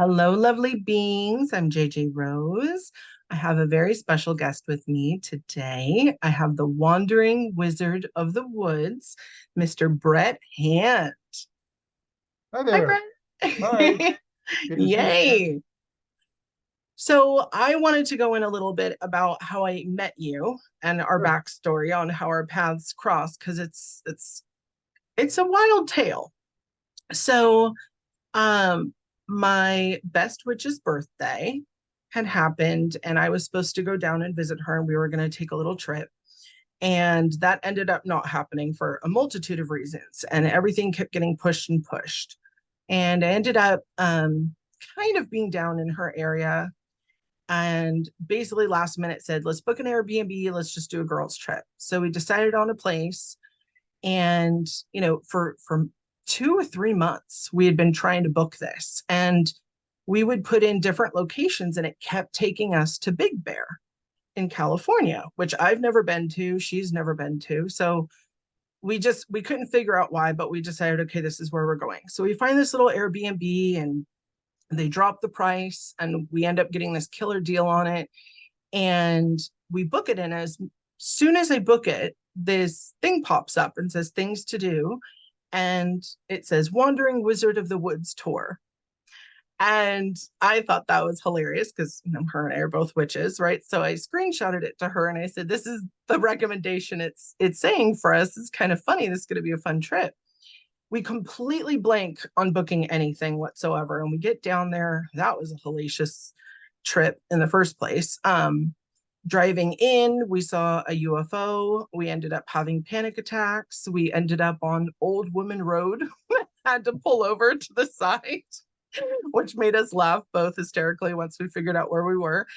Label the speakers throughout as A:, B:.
A: Hello, lovely beings. I'm JJ Rose. I have a very special guest with me today. I have the wandering wizard of the woods, Mr. Brett Hand.
B: Hi
A: Hi,
B: there. Hi.
A: Brett.
B: Good to see you again.
A: Yay. So, I wanted to go in a little bit about how I met you and our
B: Sure.
A: backstory on how our paths crossed because it's a wild tale. So, Um, my best witch's birthday had happened, and I was supposed to go down and visit her, and we were going to take a little trip. And that ended up not happening for a multitude of reasons, and everything kept getting pushed and pushed. And I ended up kind of being down in her area, and basically last minute said, "Let's book an Airbnb. Let's just do a girls' trip." So we decided on a place, and for 2 or 3 months we had been trying to book this, and we would put in different locations and it kept taking us to Big Bear in California, which I've never been to, she's never been to. So we couldn't figure out why, but we decided, okay, this is where we're going. So we find this little Airbnb, and they drop the price and we end up getting this killer deal on it, and we book it. And as soon as I book it, this thing pops up and says things to do, and it says Wandering Wizard of the Woods tour. And I thought that was hilarious because her and I are both witches, right? So I screenshotted it to her and I said, "This is the recommendation it's saying for us. It's kind of funny. This is going to be a fun trip." We completely blank on booking anything whatsoever, and we get down there. That was a hellacious trip in the first place. Driving in, we saw a UFO. We ended up having panic attacks. We ended up on Old Woman Road, had to pull over to the side, which made us laugh both hysterically once we figured out where we were.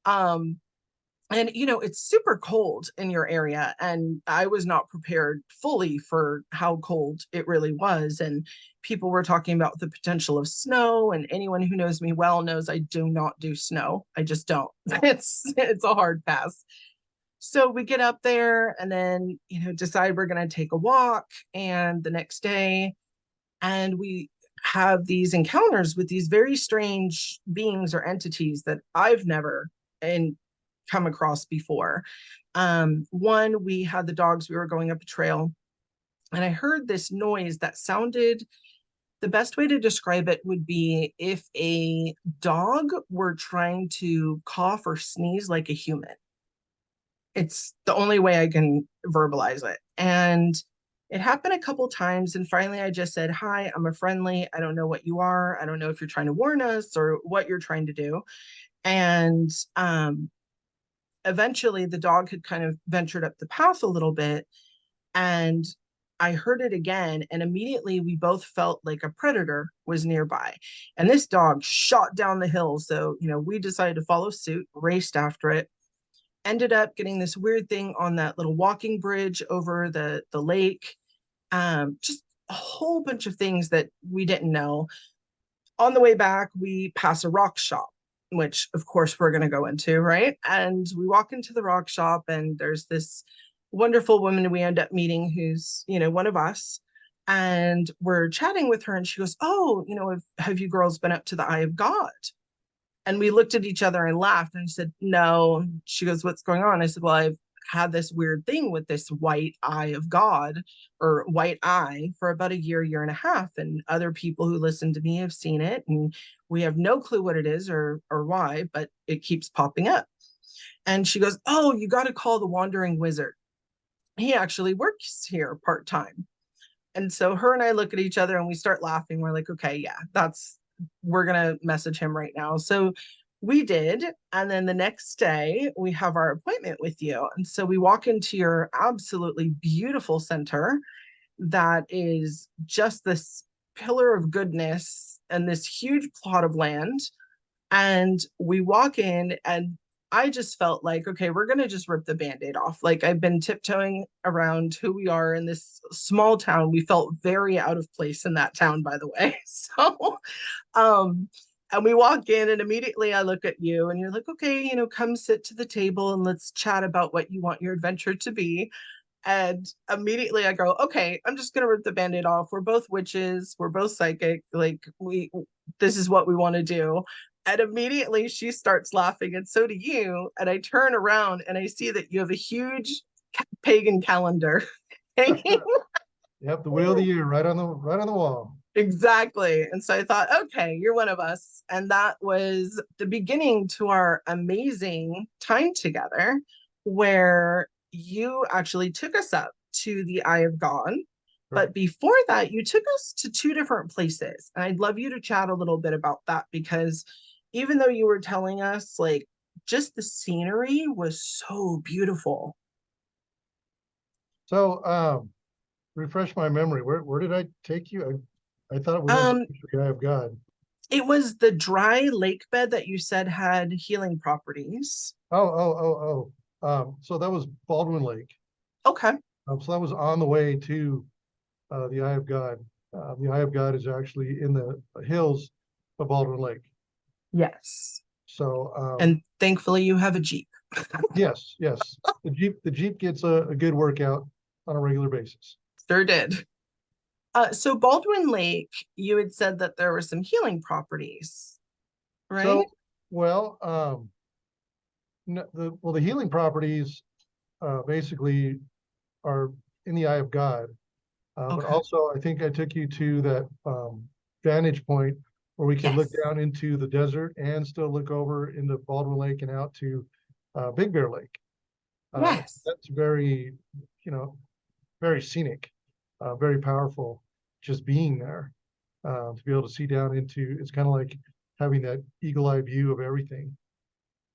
A: Um, and it's super cold in your area, and I was not prepared fully for how cold it really was. And people were talking about the potential of snow, and anyone who knows me well knows I do not do snow. I just don't. It's a hard pass. So we get up there and then decide we're going to take a walk, and the next day, and we have these encounters with these very strange beings or entities that I've never and come across before. One, we had the dogs, we were going up a trail, and I heard this noise that sounded, the best way to describe it would be if a dog were trying to cough or sneeze like a human. It's the only way I can verbalize it. And it happened a couple times. And finally, I just said, "Hi, I'm a friendly. I don't know what you are. I don't know if you're trying to warn us or what you're trying to do." And eventually, the dog had kind of ventured up the path a little bit. And I heard it again. And immediately, we both felt like a predator was nearby. And this dog shot down the hill. So, we decided to follow suit, raced after it, ended up getting this weird thing on that little walking bridge over the lake. Just a whole bunch of things that we didn't know. On the way back, we pass a rock shop, which of course we're going to go into, right? And we walk into the rock shop, and there's this wonderful woman we end up meeting who's one of us. And we're chatting with her, and she goes, "Oh, have you girls been up to the Eye of God?" And we looked at each other and laughed. And I said, "No." She goes, "What's going on?" I said, "Well, I've had this weird thing with this white eye of God, or white eye, for about a year and a half. And other people who listen to me have seen it. And we have no clue what it is or why, but it keeps popping up." And she goes, "Oh, you got to call the Wandering Wizard. He actually works here part time." And so her and I look at each other and we start laughing. We're like, "Okay, yeah, we're going to message him right now." So we did. And then the next day, we have our appointment with you. And so we walk into your absolutely beautiful center that is just this pillar of goodness and this huge plot of land. And we walk in, and I just felt like, okay, we're going to just rip the band-aid off. Like, I've been tiptoeing around who we are in this small town. We felt very out of place in that town, by the way. So, um, and we walk in, and immediately I look at you, and you're like, "Okay, come sit to the table and let's chat about what you want your adventure to be." And immediately I go, okay, I'm just gonna rip the band-aid off. We're both witches, we're both psychic, like this is what we want to do. And immediately she starts laughing, and so do you. And I turn around and I see that you have a huge pagan calendar hanging.
B: Yep, the wheel of the year right on the wall.
A: Exactly. And so I thought, okay, you're one of us. And that was the beginning to our amazing time together, where you actually took us up to the Eye of God.
B: Right.
A: But before that, you took us to two different places. And I'd love you to chat a little bit about that because even though you were telling us, like, just the scenery was so beautiful.
B: So, refresh my memory. Where did I take you? I thought we went to
A: Um,
B: the Eye of God.
A: it was the dry lake bed that you said had healing properties.
B: So that was Baldwin Lake.
A: Okay.
B: So that was on the way to the Eye of God. The Eye of God is actually in the hills of Baldwin Lake.
A: Yes.
B: So
A: And thankfully you have a Jeep.
B: yes, yes, the Jeep gets a good workout on a regular basis.
A: Sure did. So Baldwin Lake, you had said that there were some healing properties, right?
B: So well, the healing properties basically are in the eye of God. But
A: Okay.
B: also, I think I took you to that vantage point where we could look
A: Yes.
B: down into the desert and still look over into Baldwin Lake and out to Big Bear Lake.
A: Yes.
B: That's very, you know, very scenic, very powerful. Just being there to be able to see down into it's kind of like having that eagle eye view of everything.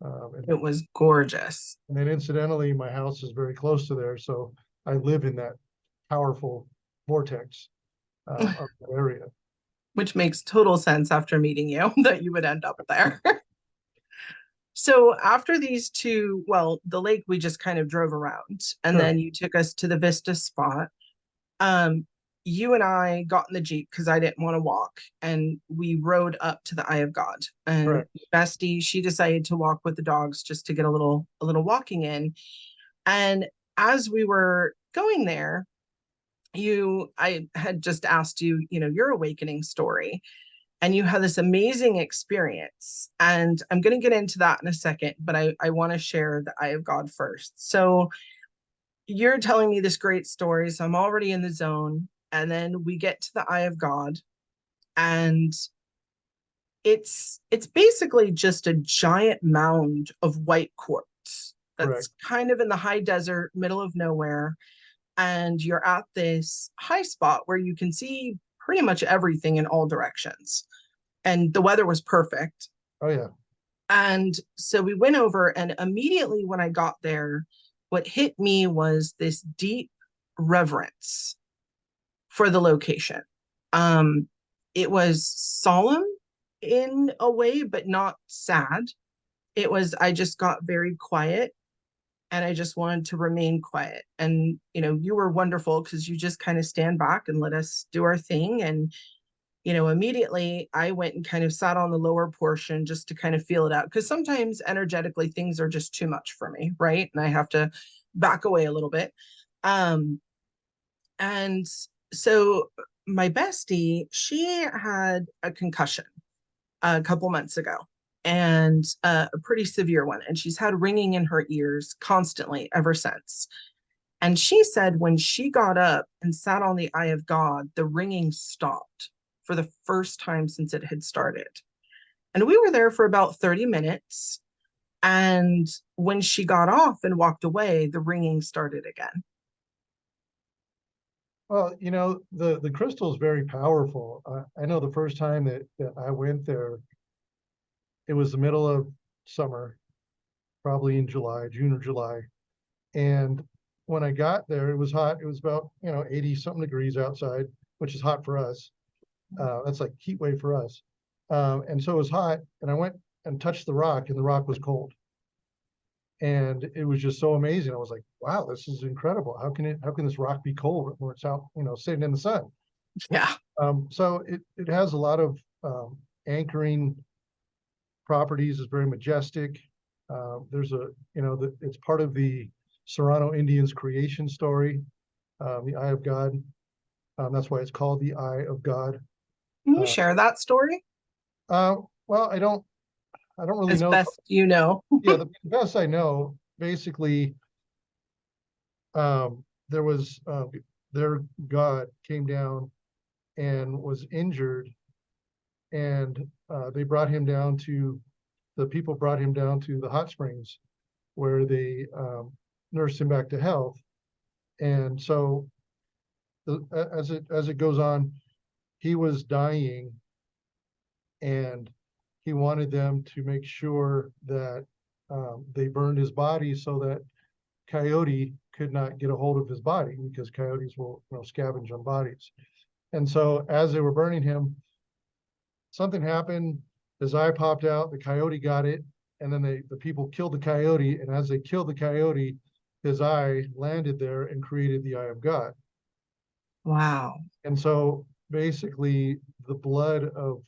B: Um, and
A: It was gorgeous,
B: And then incidentally, my house is very close to there, so I live in that powerful vortex of that area.
A: which makes total sense after meeting you that you would end up there. So after these two, well, the lake we just kind of drove around, and
B: Sure,
A: then you took us to the Vista spot. um, you and I got in the Jeep because I didn't want to walk, and we rode up to the Eye of God. And
B: correct,
A: Bestie, she decided to walk with the dogs just to get a little walking in. And as we were going there, I had just asked you, your awakening story, and you had this amazing experience. And I'm going to get into that in a second, but I want to share the Eye of God first. So you're telling me this great story, so I'm already in the zone. And then we get to the Eye of God, and it's basically just a giant mound of white quartz
B: correct.
A: that's kind of in the high desert, middle of nowhere. And you're at this high spot where you can see pretty much everything in all directions. And the weather was perfect.
B: Oh yeah,
A: And so we went over, and immediately when I got there, what hit me was this deep reverence for the location. Um, it was solemn in a way, but not sad. I just got very quiet, and I just wanted to remain quiet. And, you were wonderful because you just kind of stand back and let us do our thing. And, immediately I went and kind of sat on the lower portion just to kind of feel it out. Because sometimes energetically things are just too much for me, right? And I have to back away a little bit. Um, and so my bestie, she had a concussion a couple months ago, and a pretty severe one. And she's had ringing in her ears constantly ever since. And she said when she got up and sat on the Eye of God, the ringing stopped for the first time since it had started. And we were there for about 30 minutes. And when she got off and walked away, the ringing started again.
B: well, the crystal is very powerful. I know the first time that I went there, it was the middle of summer, probably in July, June or July, and when I got there, it was hot. It was about 80 something degrees outside, which is hot for us. That's like heat wave for us. And so it was hot, and I went and touched the rock, and the rock was cold. And it was just so amazing. I was like, wow, this is incredible. How can this rock be cold when it's out, sitting in the sun?
A: Yeah.
B: So it has a lot of anchoring properties. It's very majestic. There's it's part of the Serrano Indians creation story. the Eye of God. That's why it's called the Eye of God.
A: Can you
B: Uh,
A: share that story
B: uh, well, I don't really
A: as
B: know.
A: best you know?
B: Yeah, the best I know, basically, there was their god came down and was injured, and they brought him down to the people brought him down to the hot springs where they nursed him back to health. And so as it goes on, he was dying, and he wanted them to make sure that they burned his body so that coyote could not get a hold of his body, because coyotes will, scavenge on bodies. And so as they were burning him, something happened. His eye popped out. The coyote got it, and then the people killed the coyote. And as they killed the coyote, his eye landed there and created the Eye of God.
A: Wow.
B: And so basically, the blood of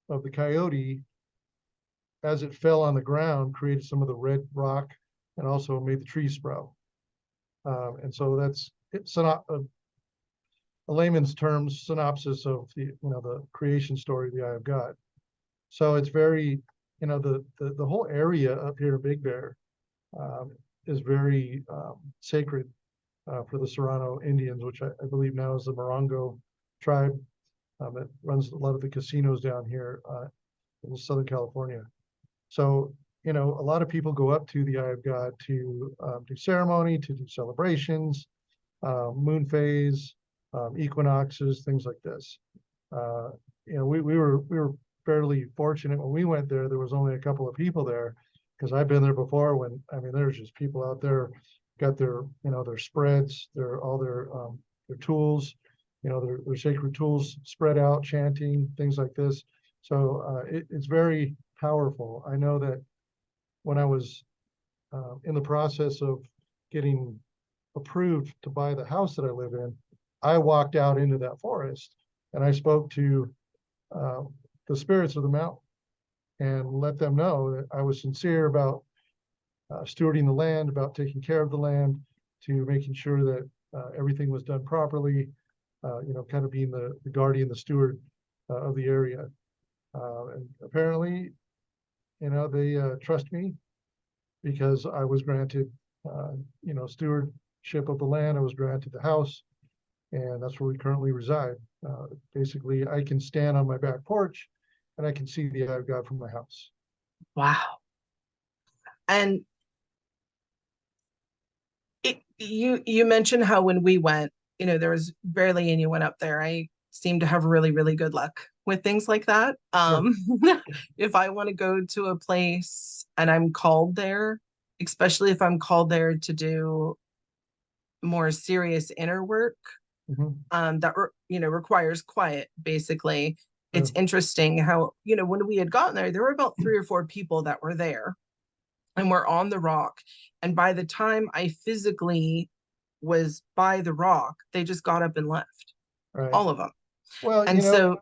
B: the coyote, as it fell on the ground, created some of the red rock and also made the trees sprout. And so that's it's a layman's terms synopsis of the creation story of the Eye of God. So it's very, the whole area up here in Big Bear um, is very sacred for the Serrano Indians, which I believe now is the Morongo tribe that runs a lot of the casinos down here in Southern California. So, a lot of people go up to the Eye of God to do ceremony, to do celebrations, moon phase, equinoxes, things like this. Uh, we were fairly fortunate when we went there. There was only a couple of people there, because I've been there before. When I mean, there's just people out there, got their their spreads, their tools, their sacred tools spread out, chanting, things like this. So it's very powerful. I know that when I was in the process of getting approved to buy the house that I live in, I walked out into that forest and I spoke to uh, the spirits of the mountain and let them know that I was sincere about stewarding the land, about taking care of the land, to making sure that everything was done properly, kind of being the guardian, the steward of the area. And apparently, they trust me because I was granted, stewardship of the land. I was granted the house, and that's where we currently reside. Basically, I can stand on my back porch and I can see the Eye of God from my house.
A: Wow. And you mentioned how when we went, there was barely anyone up there. I seem to have really, really good luck with things like that.
B: Sure.
A: If I want to go to a place and I'm called there, especially if I'm called there to do more serious inner work,
B: Mhm.
A: that requires quiet, basically. It's
B: Sure.
A: interesting how, when we had gotten there were about 3 or 4 people that were there, and we're on the rock. And by the time I physically was by the rock, they just got up and left,
B: Right.
A: all of them.
B: Well,
A: And so,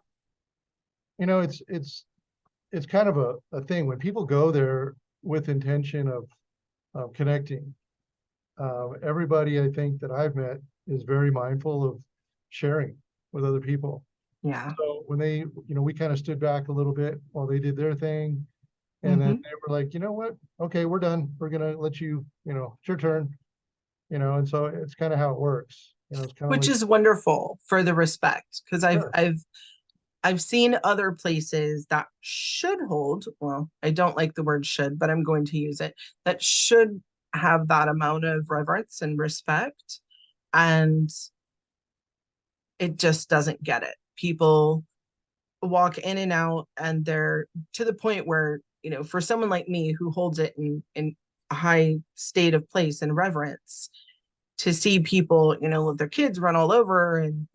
B: it's kind of a thing when people go there with intention of connecting. Everybody I think that I've met is very mindful of sharing with other people.
A: yeah.
B: So when we kind of stood back a little bit while they did their thing, and then
A: Hmm.
B: they were like, you know what? Okay, we're done. We're gonna let you, it's your turn, and so it's kind of how it works. It's kind of
A: Which
B: like,
A: is wonderful for the respect, because I've
B: sure.
A: I've I've seen other places that should hold, well, I don't like the word should, but I'm going to use it, that should have that amount of reverence and respect. And it just doesn't get it. People walk in and out, and they're to the point where, for someone like me who holds it in a high state of place and reverence, to see people, let their kids run all over and,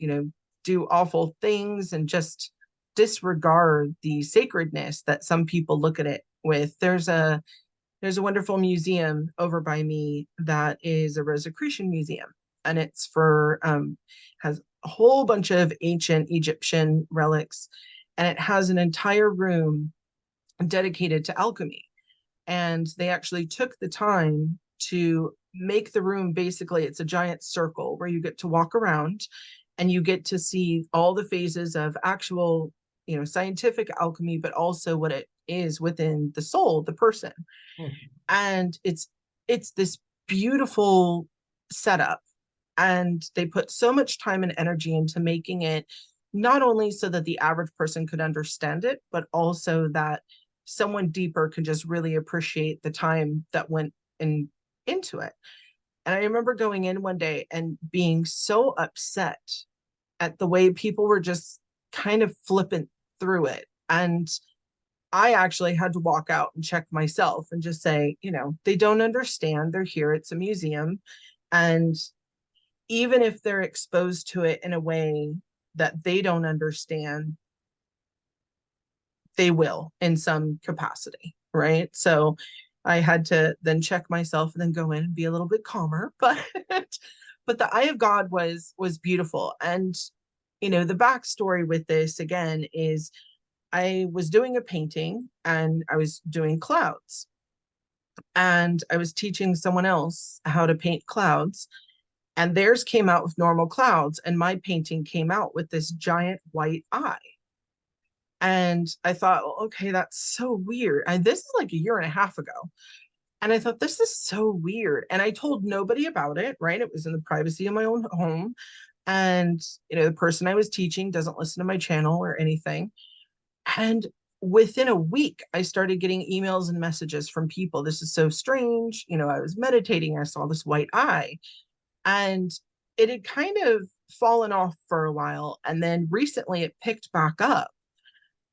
A: do awful things and just disregard the sacredness that some people look at it with. There's a wonderful museum over by me that is a Rosicrucian museum, and it's for has a whole bunch of ancient Egyptian relics, and it has an entire room dedicated to alchemy. And they actually took the time to make the room basically, it's a giant circle where you get to walk around and you get to see all the phases of actual, scientific alchemy, but also what it is within the soul, the person.
B: Hmm.
A: And it's this beautiful setup, and they put so much time and energy into making it not only so that the average person could understand it, but also that someone deeper could just really appreciate the time that went into it. And I remember going in one day and being so upset at the way people were just kind of flippant through it. And I actually had to walk out and check myself and just say, they don't understand. They're here. It's a museum. And even if they're exposed to it in a way that they don't understand, they will in some capacity. Right. So I had to then check myself and then go in and be a little bit calmer. But the Eye of God was beautiful. And the backstory with this again is I was doing a painting and I was doing clouds, and I was teaching someone else how to paint clouds, and theirs came out with normal clouds and my painting came out with this giant white eye. And I thought, well, okay, that's so weird. And this is like a year and a half ago. And I thought, this is so weird. And I told nobody about it, right? It was in the privacy of my own home. And, the person I was teaching doesn't listen to my channel or anything. And within a week, I started getting emails and messages from people. This is so strange. I was meditating, I saw this white eye, and it had kind of fallen off for a while. And then recently it picked back up.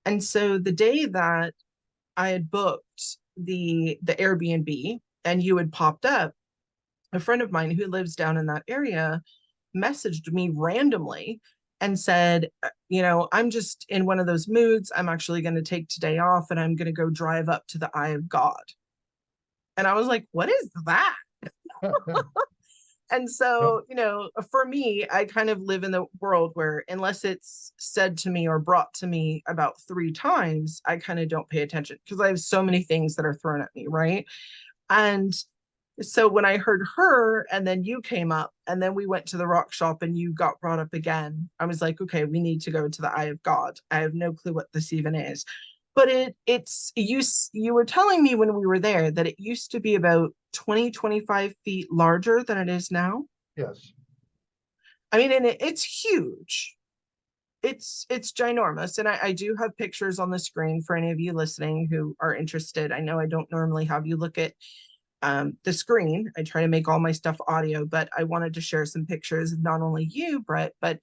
A: And so the day that I had booked the Airbnb and you had popped up, a friend of mine who lives down in that area messaged me randomly and said, I'm just in one of those moods. I'm actually going to take today off and I'm going to go drive up to the Eye of God. And I was like, what is that? And
B: Yep.
A: so, for me, I kind of live in the world where unless it's said to me or brought to me about 3 times, I kind of don't pay attention because I have so many things that are thrown at me, right? And so when I heard her and then you came up and then we went to the rock shop and you got brought up again, I was like, okay, we need to go to the Eye of God. I have no clue what this even is. But it's you were telling me when we were there that it used to be about 20-25 feet larger than it is now.
B: Yes.
A: I mean, and it's huge. It's ginormous. And I do have pictures on the screen for any of you listening who are interested. I know I don't normally have you look at the screen. I try to make all my stuff audio, but I wanted to share some pictures of not only you, Brett, but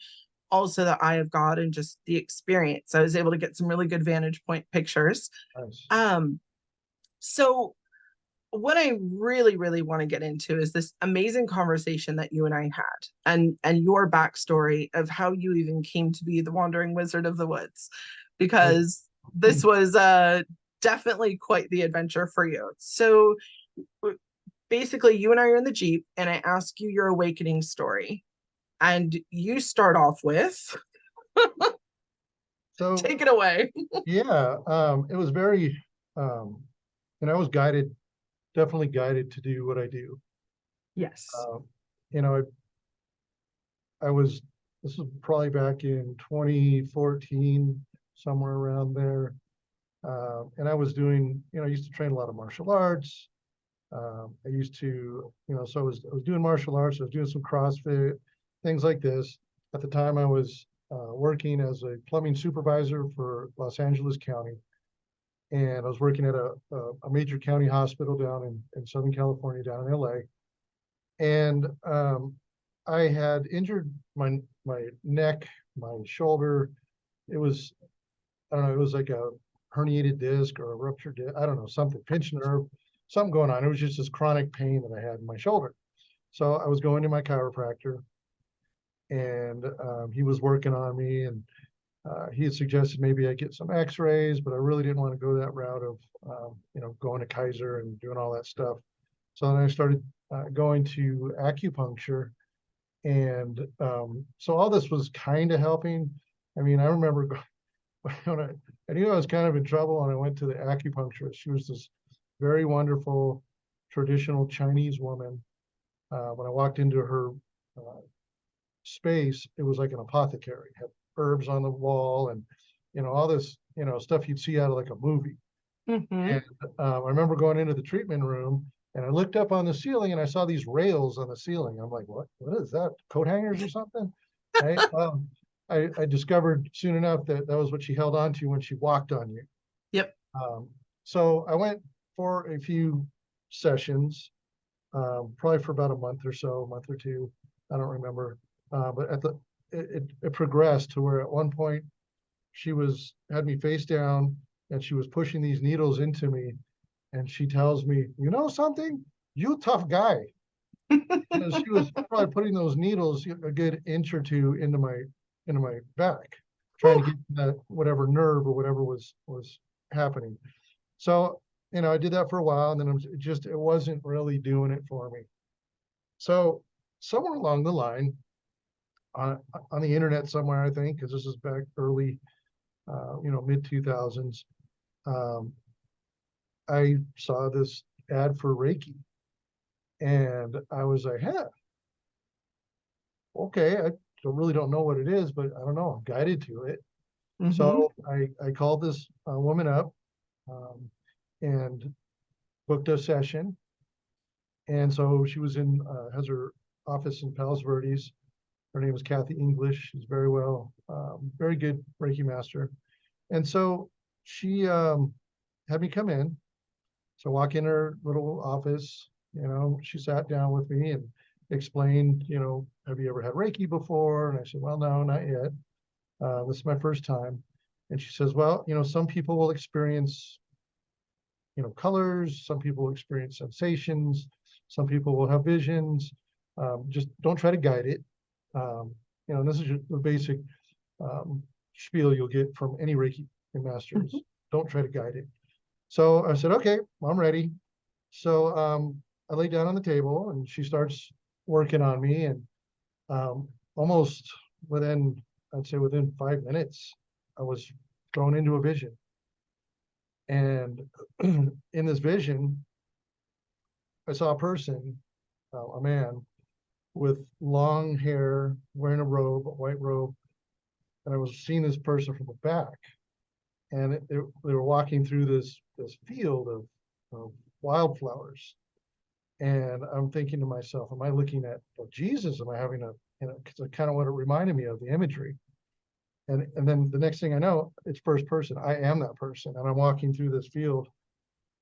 A: also the Eye of God and just the experience. I was able to get some really good vantage point pictures.
B: Nice.
A: Um, so what I really, really want to get into is this amazing conversation that you and I had, and your backstory of how you even came to be the Wandering Wizard of the Woods,
B: Right.
A: because this was definitely quite the adventure for you. So basically, you and I are in the Jeep, and I ask you your awakening story, and you start off with,
B: So
A: take it away.
B: yeah, it was very, um, and I was guided, definitely guided to do what I do.
A: Yes.
B: Um, you know, I was, this was probably back in 2014, somewhere around there. And I was doing, I used to train a lot of martial arts. I used to, so I was doing martial arts. I was doing some CrossFit, things like this. At the time, I was working as a plumbing supervisor for Los Angeles County, and I was working at a major county hospital down in Southern California, down in LA. And I had injured my neck, my shoulder. It was, I don't know, it was like a herniated disc or a ruptured disc. I don't know, something, pinched nerve, something going on. It was just this chronic pain that I had in my shoulder. So I was going to my chiropractor, and he was working on me, and he had suggested maybe I get some x-rays, but I really didn't want to go that route of, going to Kaiser and doing all that stuff. So then I started going to acupuncture. And so all this was kind of helping. I mean, I remember when I knew I was kind of in trouble, and I went to the acupuncturist. She was this very wonderful traditional Chinese woman. When I walked into her uh, space, it was like an apothecary. It had herbs on the wall and, all this, stuff you'd see out of like a movie.
A: Mm-hmm.
B: And I remember going into the treatment room and I looked up on the ceiling and I saw these rails on the ceiling. I'm like, what is that? Coat hangers or something? Right. I discovered soon enough that that was what she held on to when she walked on you.
A: Yep.
B: Um, so I went for a few sessions, probably for about a month or so, a month or two. I don't remember. But it progressed to where at one point she had me face down and she was pushing these needles into me. And she tells me, you know something? You tough guy. Because she was probably putting those needles a good inch or two into my back, trying to
A: Whew.
B: get that whatever nerve or whatever was happening. So, I did that for a while and then it wasn't really doing it for me. So somewhere along the line, on the internet somewhere, I think, because this is back early, mid 2000s, um, I saw this ad for Reiki, and I was like, "Huh, okay, I really don't know what it is, but I don't know, I'm guided to it."
A: Mm-hmm.
B: So I called this woman up, um, and booked a session. And so she has her office in Palos Verdes. Her name is Kathy English. She's very good Reiki master. And so she had me come in. So I walk in her little office, she sat down with me and explained, have you ever had Reiki before? And I said, well, no, not yet. This is my first time. And she says, well, some people will experience, colors, some people will experience sensations, some people will have visions. Just don't try to guide it. Um, this is the basic spiel you'll get from any Reiki
A: Mm-hmm.
B: masters. Don't try to guide it. So I said, okay, I'm ready. So I lay down on the table and she starts working on me, and almost within, I'd say within 5 minutes, I was thrown into a vision. And in this vision, I saw a person, a man with long hair, wearing a white robe, and I was seeing this person from the back. And they were walking through this field of wildflowers. And I'm thinking to myself, am I looking at Jesus? Am I having because kind of what it reminded me of, the imagery. And then the next thing I know, it's first person. I am that person, and I'm walking through this field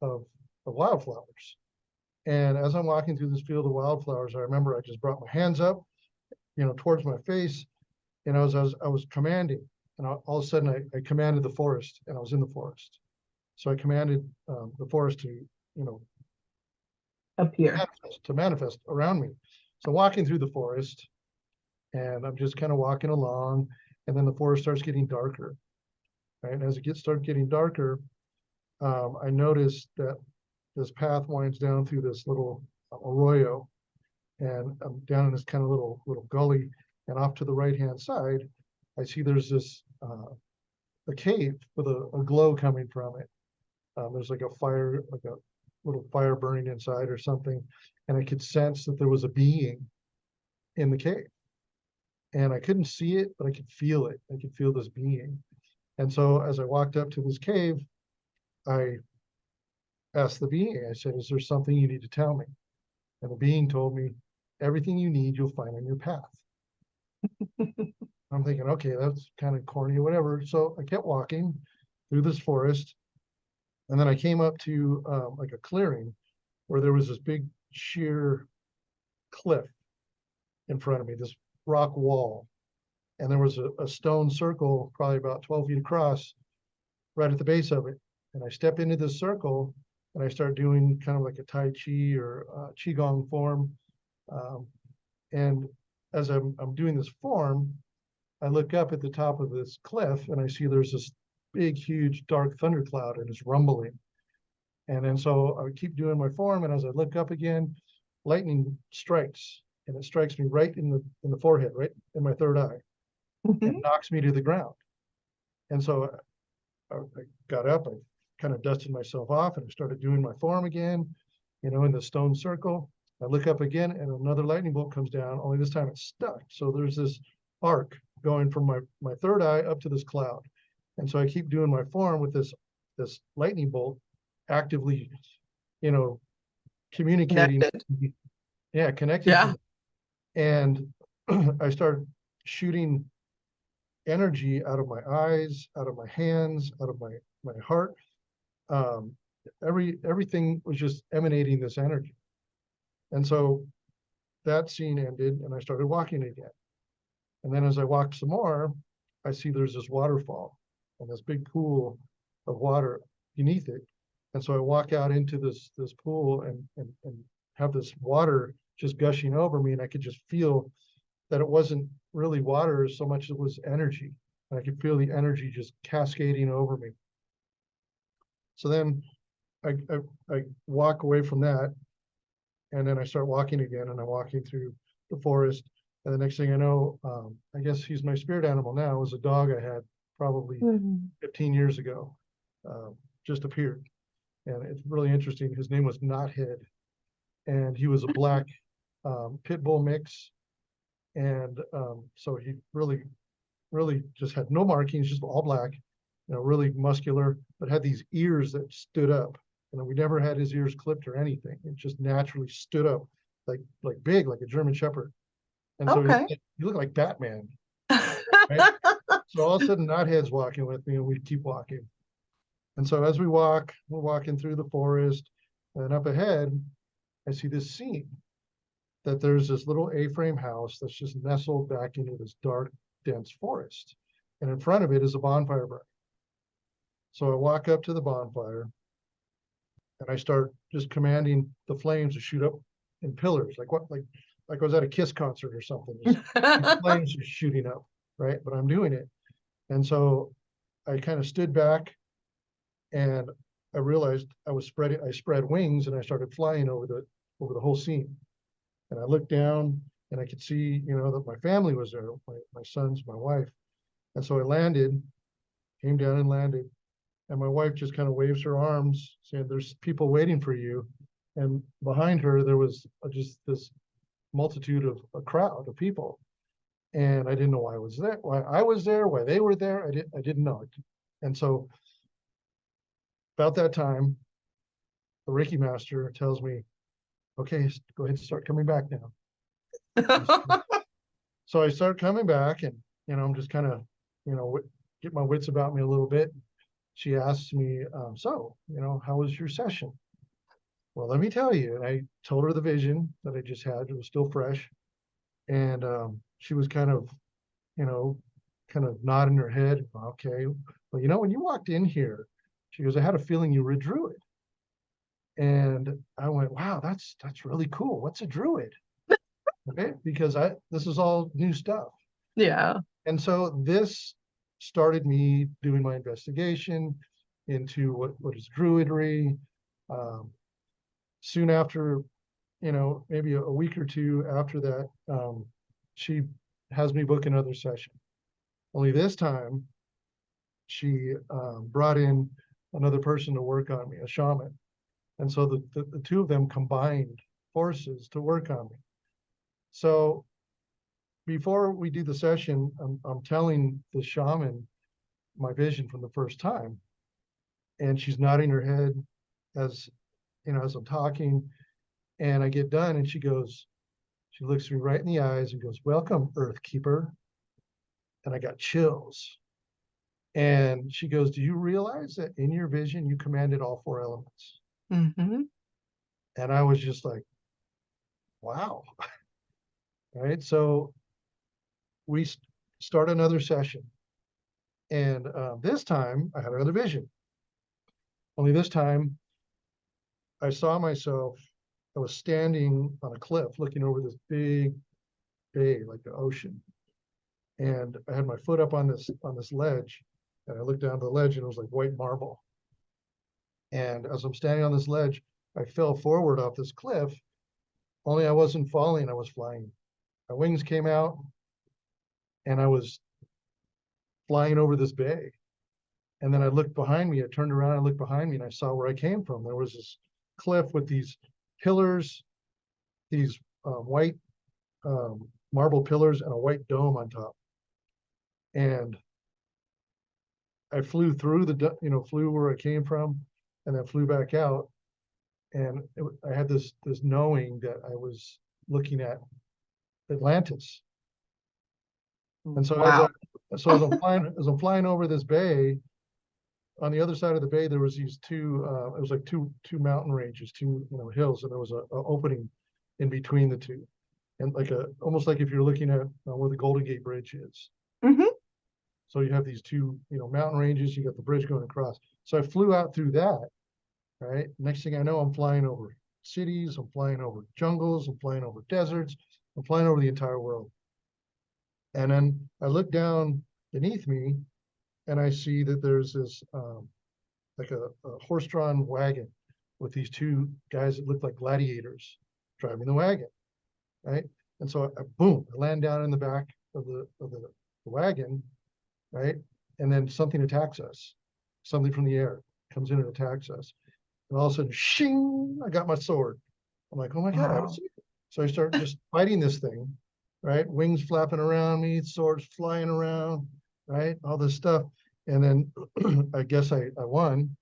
B: of wildflowers. And as I'm walking through this field of wildflowers, I remember I just brought my hands up, towards my face, and I was commanding, and all of a sudden I commanded the forest, and I was in the forest. So I commanded the forest to,
A: Up here.
B: manifest around me. So walking through the forest, and I'm just kind of walking along, and then the forest starts getting darker. Right, and as it starts getting darker, I noticed that this path winds down through this little arroyo, and I'm down in this kind of little gully, and off to the right hand side, I see there's this a cave with a glow coming from it. There's like a fire, like a little fire burning inside or something, and I could sense that there was a being in the cave, and I couldn't see it, but I could feel it. I could feel this being. And so as I walked up to this cave, I asked the being, I said, is there something you need to tell me? And the being told me, everything you need, you'll find on your path. I'm thinking, okay, that's kind of corny or whatever. So I kept walking through this forest. And then I came up to like a clearing where there was this big sheer cliff in front of me, this rock wall. And there was a stone circle, probably about 12 feet across, right at the base of it. And I step into this circle and I start doing kind of like a Tai Chi or Qigong form. Um, and as I'm doing this form, I look up at the top of this cliff and I see there's this big, huge, dark thundercloud and it's rumbling. And then so I keep doing my form, and as I look up again, lightning strikes, and it strikes me right in the forehead, right in my third eye, and
A: Mm-hmm.
B: knocks me to the ground. And so I got up, I kind of dusted myself off, and I started doing my form again, in the stone circle. I look up again and another lightning bolt comes down, only this time it's stuck. So there's this arc going from my third eye up to this cloud. And so I keep doing my form with this lightning bolt actively, you know, communicating,
A: Connected.
B: yeah, connecting to
A: Yeah.
B: them. And I start shooting energy out of my eyes, out of my hands, out of my heart. Um, everything was just emanating this energy. And so that scene ended and I started walking again. And then as I walked some more, I see there's this waterfall and this big pool of water beneath it. And so I walk out into this pool and have this water just gushing over me. And I could just feel that it wasn't really water so much as it was energy. And I could feel the energy just cascading over me. So then I walk away from that and then I start walking again and I'm walking through the forest. And the next thing I know, I guess he's my spirit animal now, was a dog I had probably
A: Mhm.
B: 15 years ago, just appeared. And it's really interesting. His name was Knothead, and he was a black pit bull mix. And so he really just had no markings, just all black, really muscular, but had these ears that stood up. And we never had his ears clipped or anything. It just naturally stood up, like big, like a German Shepherd. And so
A: Okay.
B: he looked like Batman, right? So all of a sudden, Knothead's walking with me, and we keep walking. And so as we walk, we're walking through the forest, and up ahead, I see this scene that there's this little A-frame house that's just nestled back into this dark, dense forest. And in front of it is a bonfire burning. So I walk up to the bonfire and I start just commanding the flames to shoot up in pillars, like I was at a Kiss concert or something. Just flames just shooting up, right? But I'm doing it. And so I kind of stood back and I realized I spread wings and I started flying over the whole scene. And I looked down and I could see, that my family was there, my sons, my wife. And so I landed, came down and landed. And my wife just kind of waves her arms, saying, "There's people waiting for you." And behind her, there was just this multitude of a crowd of people. And I didn't know why I was there, why they were there. I didn't know it. And so about that time, the Reiki master tells me, "Okay, go ahead and start coming back now." So I start coming back and, I'm just kind of, get my wits about me a little bit. She asks me, so, how was your session? Well, let me tell you. And I told her the vision that I just had. It was still fresh. And she was you know, kind of nodding her head. Okay. Well, when you walked in here, she goes, I had a feeling you were a druid. And I went, wow, that's really cool. What's a druid? Okay. Because this is all new stuff.
A: Yeah.
B: And so this started me doing my investigation into what is druidry. Um, Soon after, maybe a week or two after that, she has me book another session. Only this time, she brought in another person to work on me, a shaman. And so the two of them combined forces to work on me. So before we do the session, I'm telling the shaman my vision from the first time. And she's nodding her head as as I'm talking. And I get done and she looks me right in the eyes and goes, "Welcome, Earth Keeper." And I got chills. And she goes, "Do you realize that in your vision you commanded all four elements?"
A: Hmm.
B: And I was just like, wow. Right. So we start another session. And this time I had another vision. Only this time I saw myself, I was standing on a cliff looking over this big bay, like the ocean. And I had my foot up on this ledge. And I looked down the ledge and it was like white marble. And as I'm standing on this ledge, I fell forward off this cliff, only I wasn't falling, I was flying. My wings came out and I was flying over this bay. And then I looked behind me, I turned around, I looked behind me and I saw where I came from. There was this cliff with these pillars, these white marble pillars and a white dome on top. And I flew through flew where I came from, and then flew back out. And I had this knowing that I was looking at Atlantis. And so
A: Wow.
B: as I'm flying over this bay, on the other side of the bay there was these two it was like two mountain ranges, two hills, and there was a opening in between the two, and like a almost like if you're looking at where the Golden Gate Bridge is.
A: Hmm.
B: So you have these two mountain ranges, you got the bridge going across. So I flew out through that, right? Next thing I know, I'm flying over cities, I'm flying over jungles, I'm flying over deserts, I'm flying over the entire world. And then I look down beneath me and I see that there's this like a horse-drawn wagon with these two guys that look like gladiators driving the wagon, right? And so boom, I land down in the back of the wagon, right? And then something attacks us. Something from the air comes in and attacks us. And all of a sudden, shing, I got my sword. I'm like, oh my God, I have a
A: Wow.
B: sword. So I start just fighting this thing, right? Wings flapping around me, swords flying around, right? All this stuff. And then I guess I won,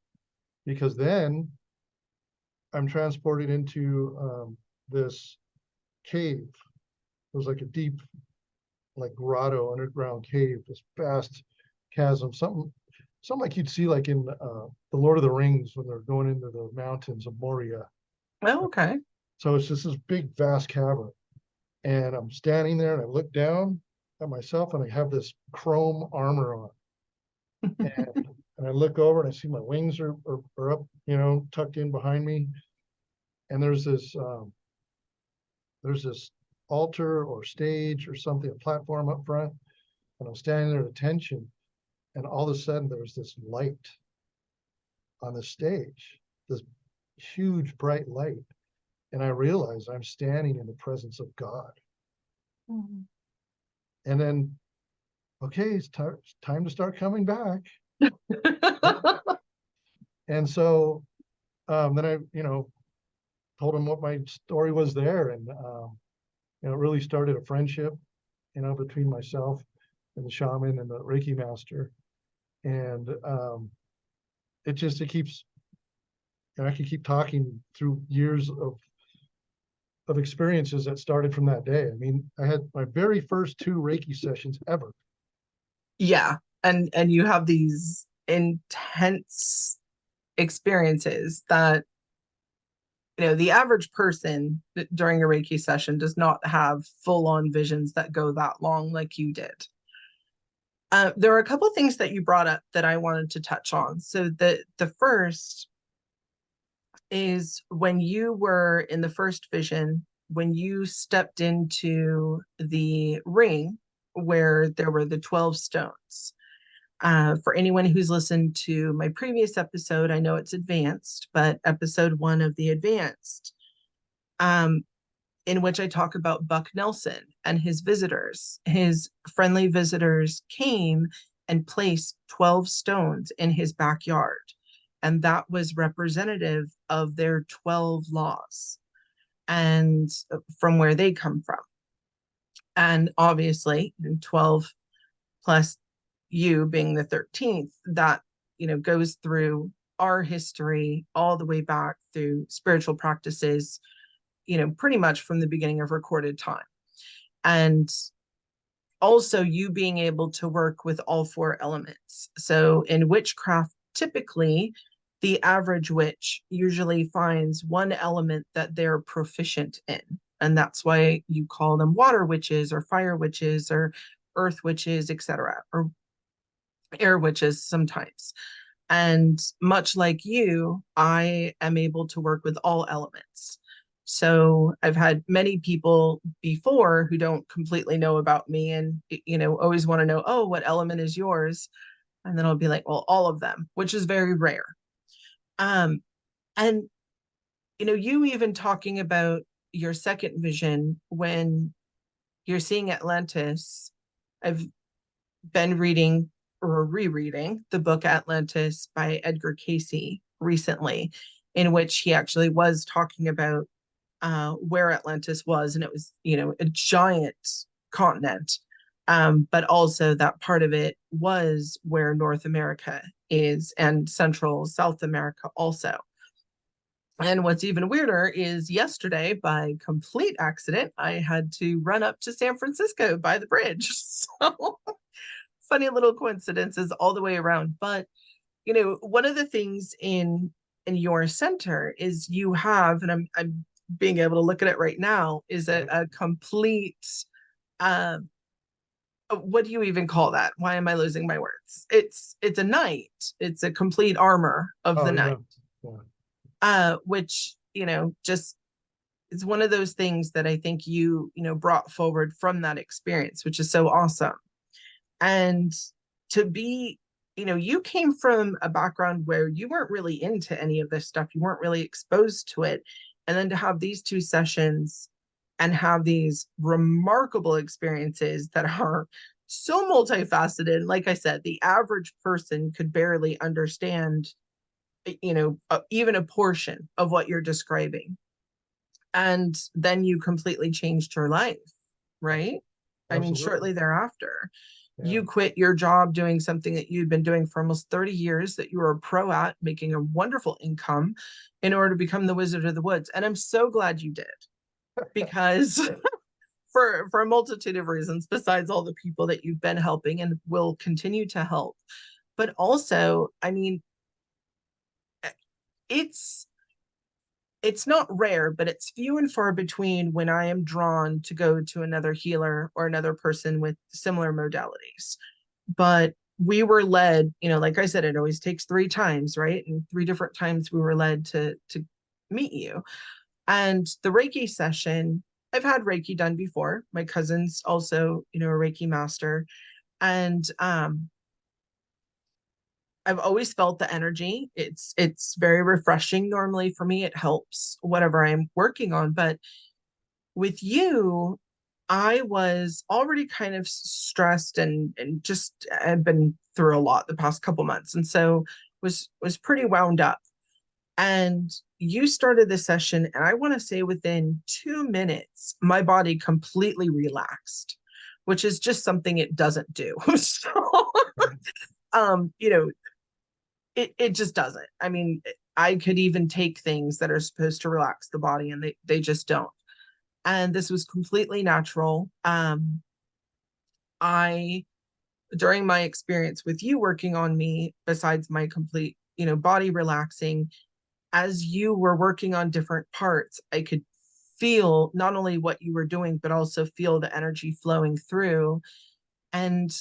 B: because then I'm transported into this cave. It was like a deep, like grotto, underground cave, this vast chasm, something like you'd see like in the Lord of the Rings when they're going into the mountains of Moria.
A: Oh, okay.
B: So it's just this big, vast cavern. And I'm standing there and I look down at myself and I have this chrome armor on. And, and I look over and I see my wings are up, tucked in behind me. And there's this altar or stage or something, a platform up front. And I'm standing there at attention. And all of a sudden there's this light on the stage, this huge bright light. And I realize I'm standing in the presence of God.
A: Mhm.
B: And then, okay, it's time to start coming back. And so then I, told him what my story was there. And, it really started a friendship, between myself and the shaman and the Reiki master. And it keeps, and I could keep talking through years of experiences that started from that day. I mean, I had my very first two Reiki sessions ever.
A: Yeah. And you have these intense experiences that, the average person during a Reiki session does not have full-on visions that go that long like you did. There are a couple things that you brought up that I wanted to touch on. So the first is when you were in the first vision, when you stepped into the ring where there were the 12 stones. For anyone who's listened to my previous episode, I know it's advanced, but episode 1 of the advanced, um, in which I talk about Buck Nelson and his visitors. His friendly visitors came and placed 12 stones in his backyard. And that was representative of their 12 laws and from where they come from. And obviously, 12 plus you being the 13th, that, goes through our history all the way back through spiritual practices, pretty much from the beginning of recorded time. And also you being able to work with all 4 elements. So in witchcraft, typically the average witch usually finds one element that they're proficient in. And that's why you call them water witches or fire witches or earth witches, etc., or air witches sometimes. And much like you, I am able to work with all elements. So I've had many people before who don't completely know about me and, always want to know, oh, what element is yours? And then I'll be like, well, all of them, which is very rare. Um, and, you even talking about your second vision when you're seeing Atlantis. I've been reading or rereading the book Atlantis by Edgar Cayce recently, in which he actually was talking about where Atlantis was, and it was, a giant continent. But also that part of it was where North America is and Central South America also. And what's even weirder is yesterday, by complete accident, I had to run up to San Francisco by the bridge. So funny little coincidences all the way around. But one of the things in your center is you have, and I'm being able to look at it right now, is a complete um what do you even call that? Why am I losing my words? It's a knight. It's a complete armor of the
B: Oh,
A: knight.
B: yeah. Yeah.
A: Which, just it's one of those things that I think brought forward from that experience, which is so awesome. And to be, you came from a background where you weren't really into any of this stuff, you weren't really exposed to it. And then to have these two sessions and have these remarkable experiences that are so multifaceted. Like I said, the average person could barely understand, even a portion of what you're describing. And then you completely changed your life, right? I mean,
B: Absolutely.
A: shortly thereafter,
B: Yeah.
A: you quit your job doing something that you'd been doing for almost 30 years, that you were a pro at, making a wonderful income in order to become the Wizard of the Woods. And I'm so glad you did, because for a multitude of reasons, besides all the people that you've been helping and will continue to help. But also, I mean, it's it's not rare, but it's few and far between when I am drawn to go to another healer or another person with similar modalities. But we were led, like I said, it always takes three times, right? And three different times we were led to meet you. And the Reiki session, I've had Reiki done before. My cousin's also, a Reiki master. And I've always felt the energy. It's very refreshing normally for me. It helps whatever I'm working on. But with you, I was already kind of stressed and just I've been through a lot the past couple months. And so was pretty wound up. And you started the session, and I want to say within 2 minutes, my body completely relaxed, which is just something it doesn't do. So um, you know, it just doesn't. I mean, I could even take things that are supposed to relax the body, and they just don't. And this was completely natural. I During my experience with you working on me, besides my complete, body relaxing, as you were working on different parts, I could feel not only what you were doing, but also feel the energy flowing through. And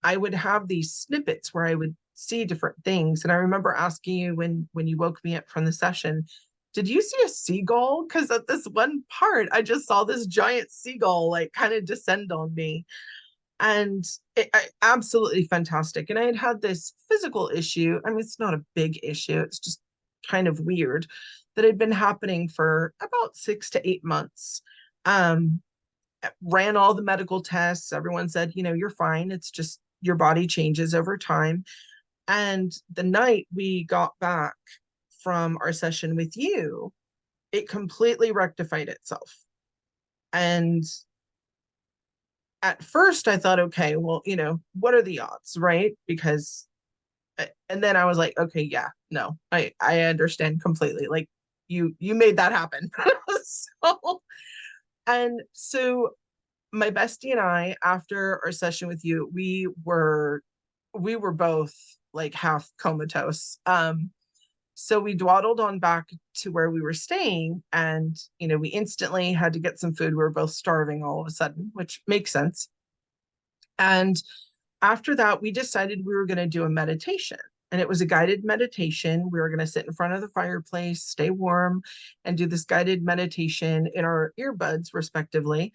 A: I would have these snippets where I would see different things. And I remember asking you when you woke me up from the session, did you see a seagull? Because at this one part, I just saw this giant seagull like kind of descend on me. And absolutely fantastic. And I had had this physical issue. I mean, it's not a big issue. It's just kind of weird that had been happening for about 6 to 8 months. Um, Ran all the medical tests. Everyone said, you're fine. It's just your body changes over time. And the night we got back from our session with you, it completely rectified itself. And at first I thought, okay, well, what are the odds, right? Because, and then I was like, okay, yeah, no, I understand completely. Like you made that happen. So, and so my bestie and I, after our session with you, we were both like half comatose. So we dwaddled on back to where we were staying, and we instantly had to get some food. We were both starving all of a sudden, which makes sense. And after that, we decided we were going to do a meditation. And it was a guided meditation. We were going to sit in front of the fireplace, stay warm, and do this guided meditation in our earbuds, respectively,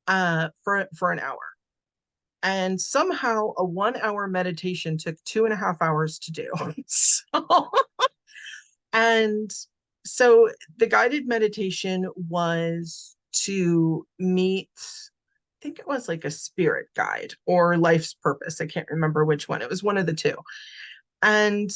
A: for an hour. And somehow a 1 hour meditation took 2.5 hours to do. So, and so the guided meditation was to meet, I think it was like a spirit guide or life's purpose. I can't remember which one. It was one of the two. And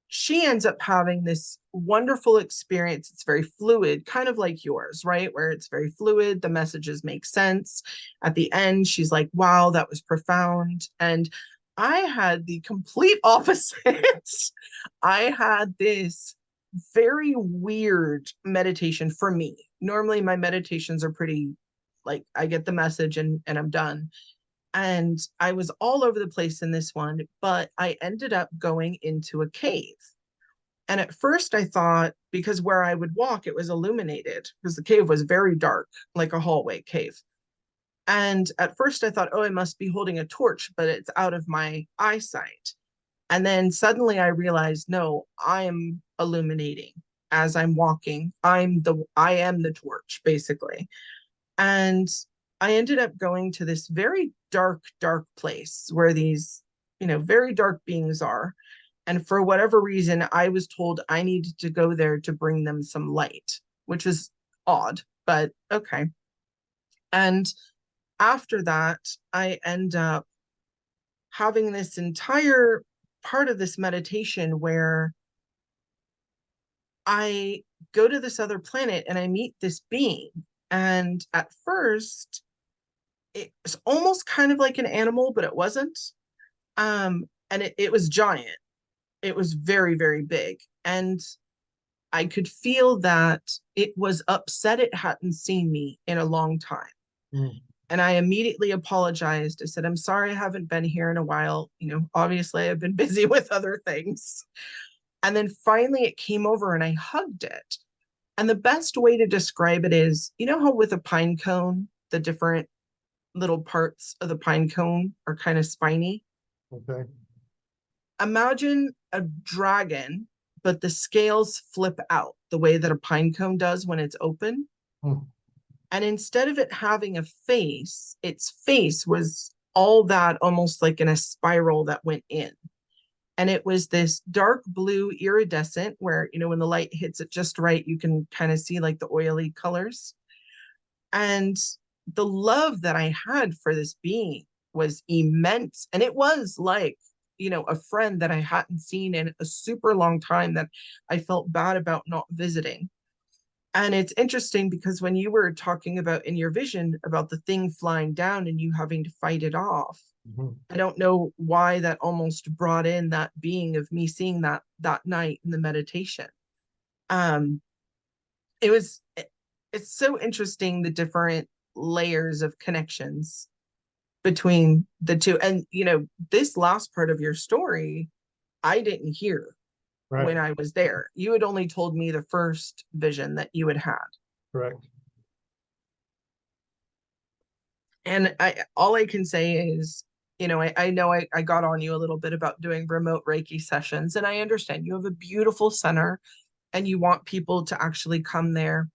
A: she ends up having this wonderful experience. It's very fluid, kind of like yours, right? Where it's very fluid, the messages make sense. At the end, she's like, wow, that was profound. And I had the complete opposite. I had this very weird meditation for me. Normally, my meditations are pretty like I get the message and I'm done. And I was all over the place in this one, but I ended up going into a cave. And at first I thought, because where I would walk, it was illuminated because the cave was very dark, like a hallway cave. And at first I thought, oh, I must be holding a torch, but it's out of my eyesight. And then suddenly I realized, no, I'm illuminating as I'm walking. I am the torch, basically. And I ended up going to this very dark, dark place where these, very dark beings are. And for whatever reason, I was told I needed to go there to bring them some light, which was odd, but okay. And after that, I end up having this entire part of this meditation where I go to this other planet and I meet this being. And at first, it was almost kind of like an animal, but it wasn't. And it was giant. It was very, very big. And I could feel that it was upset it hadn't seen me in a long time.
B: Mm.
A: And I immediately apologized. I said, I'm sorry I haven't been here in a while. Obviously I've been busy with other things. And then finally it came over and I hugged it. And the best way to describe it is, how with a pine cone, the different little parts of the pine cone are kind of spiny.
B: Okay.
A: Imagine a dragon, but the scales flip out the way that a pine cone does when it's open.
B: Mm.
A: And instead of it having a face, its face was all that almost like in a spiral that went in. And it was this dark blue iridescent where, when the light hits it just right, you can kind of see like the oily colors. And the love that I had for this being was immense. And it was like, a friend that I hadn't seen in a super long time that I felt bad about not visiting. And it's interesting because when you were talking about in your vision about the thing flying down and you having to fight it off,
B: Mhm.
A: I don't know why that almost brought in that being of me seeing that night in the meditation. Um, it was it's so interesting the different layers of connections between the two. And this last part of your story, I didn't hear
B: Right.
A: when I was there. You had only told me the first vision that you had had.
B: Correct.
A: And all I can say is, I know I got on you a little bit about doing remote Reiki sessions, and I understand you have a beautiful center and you want people to actually come there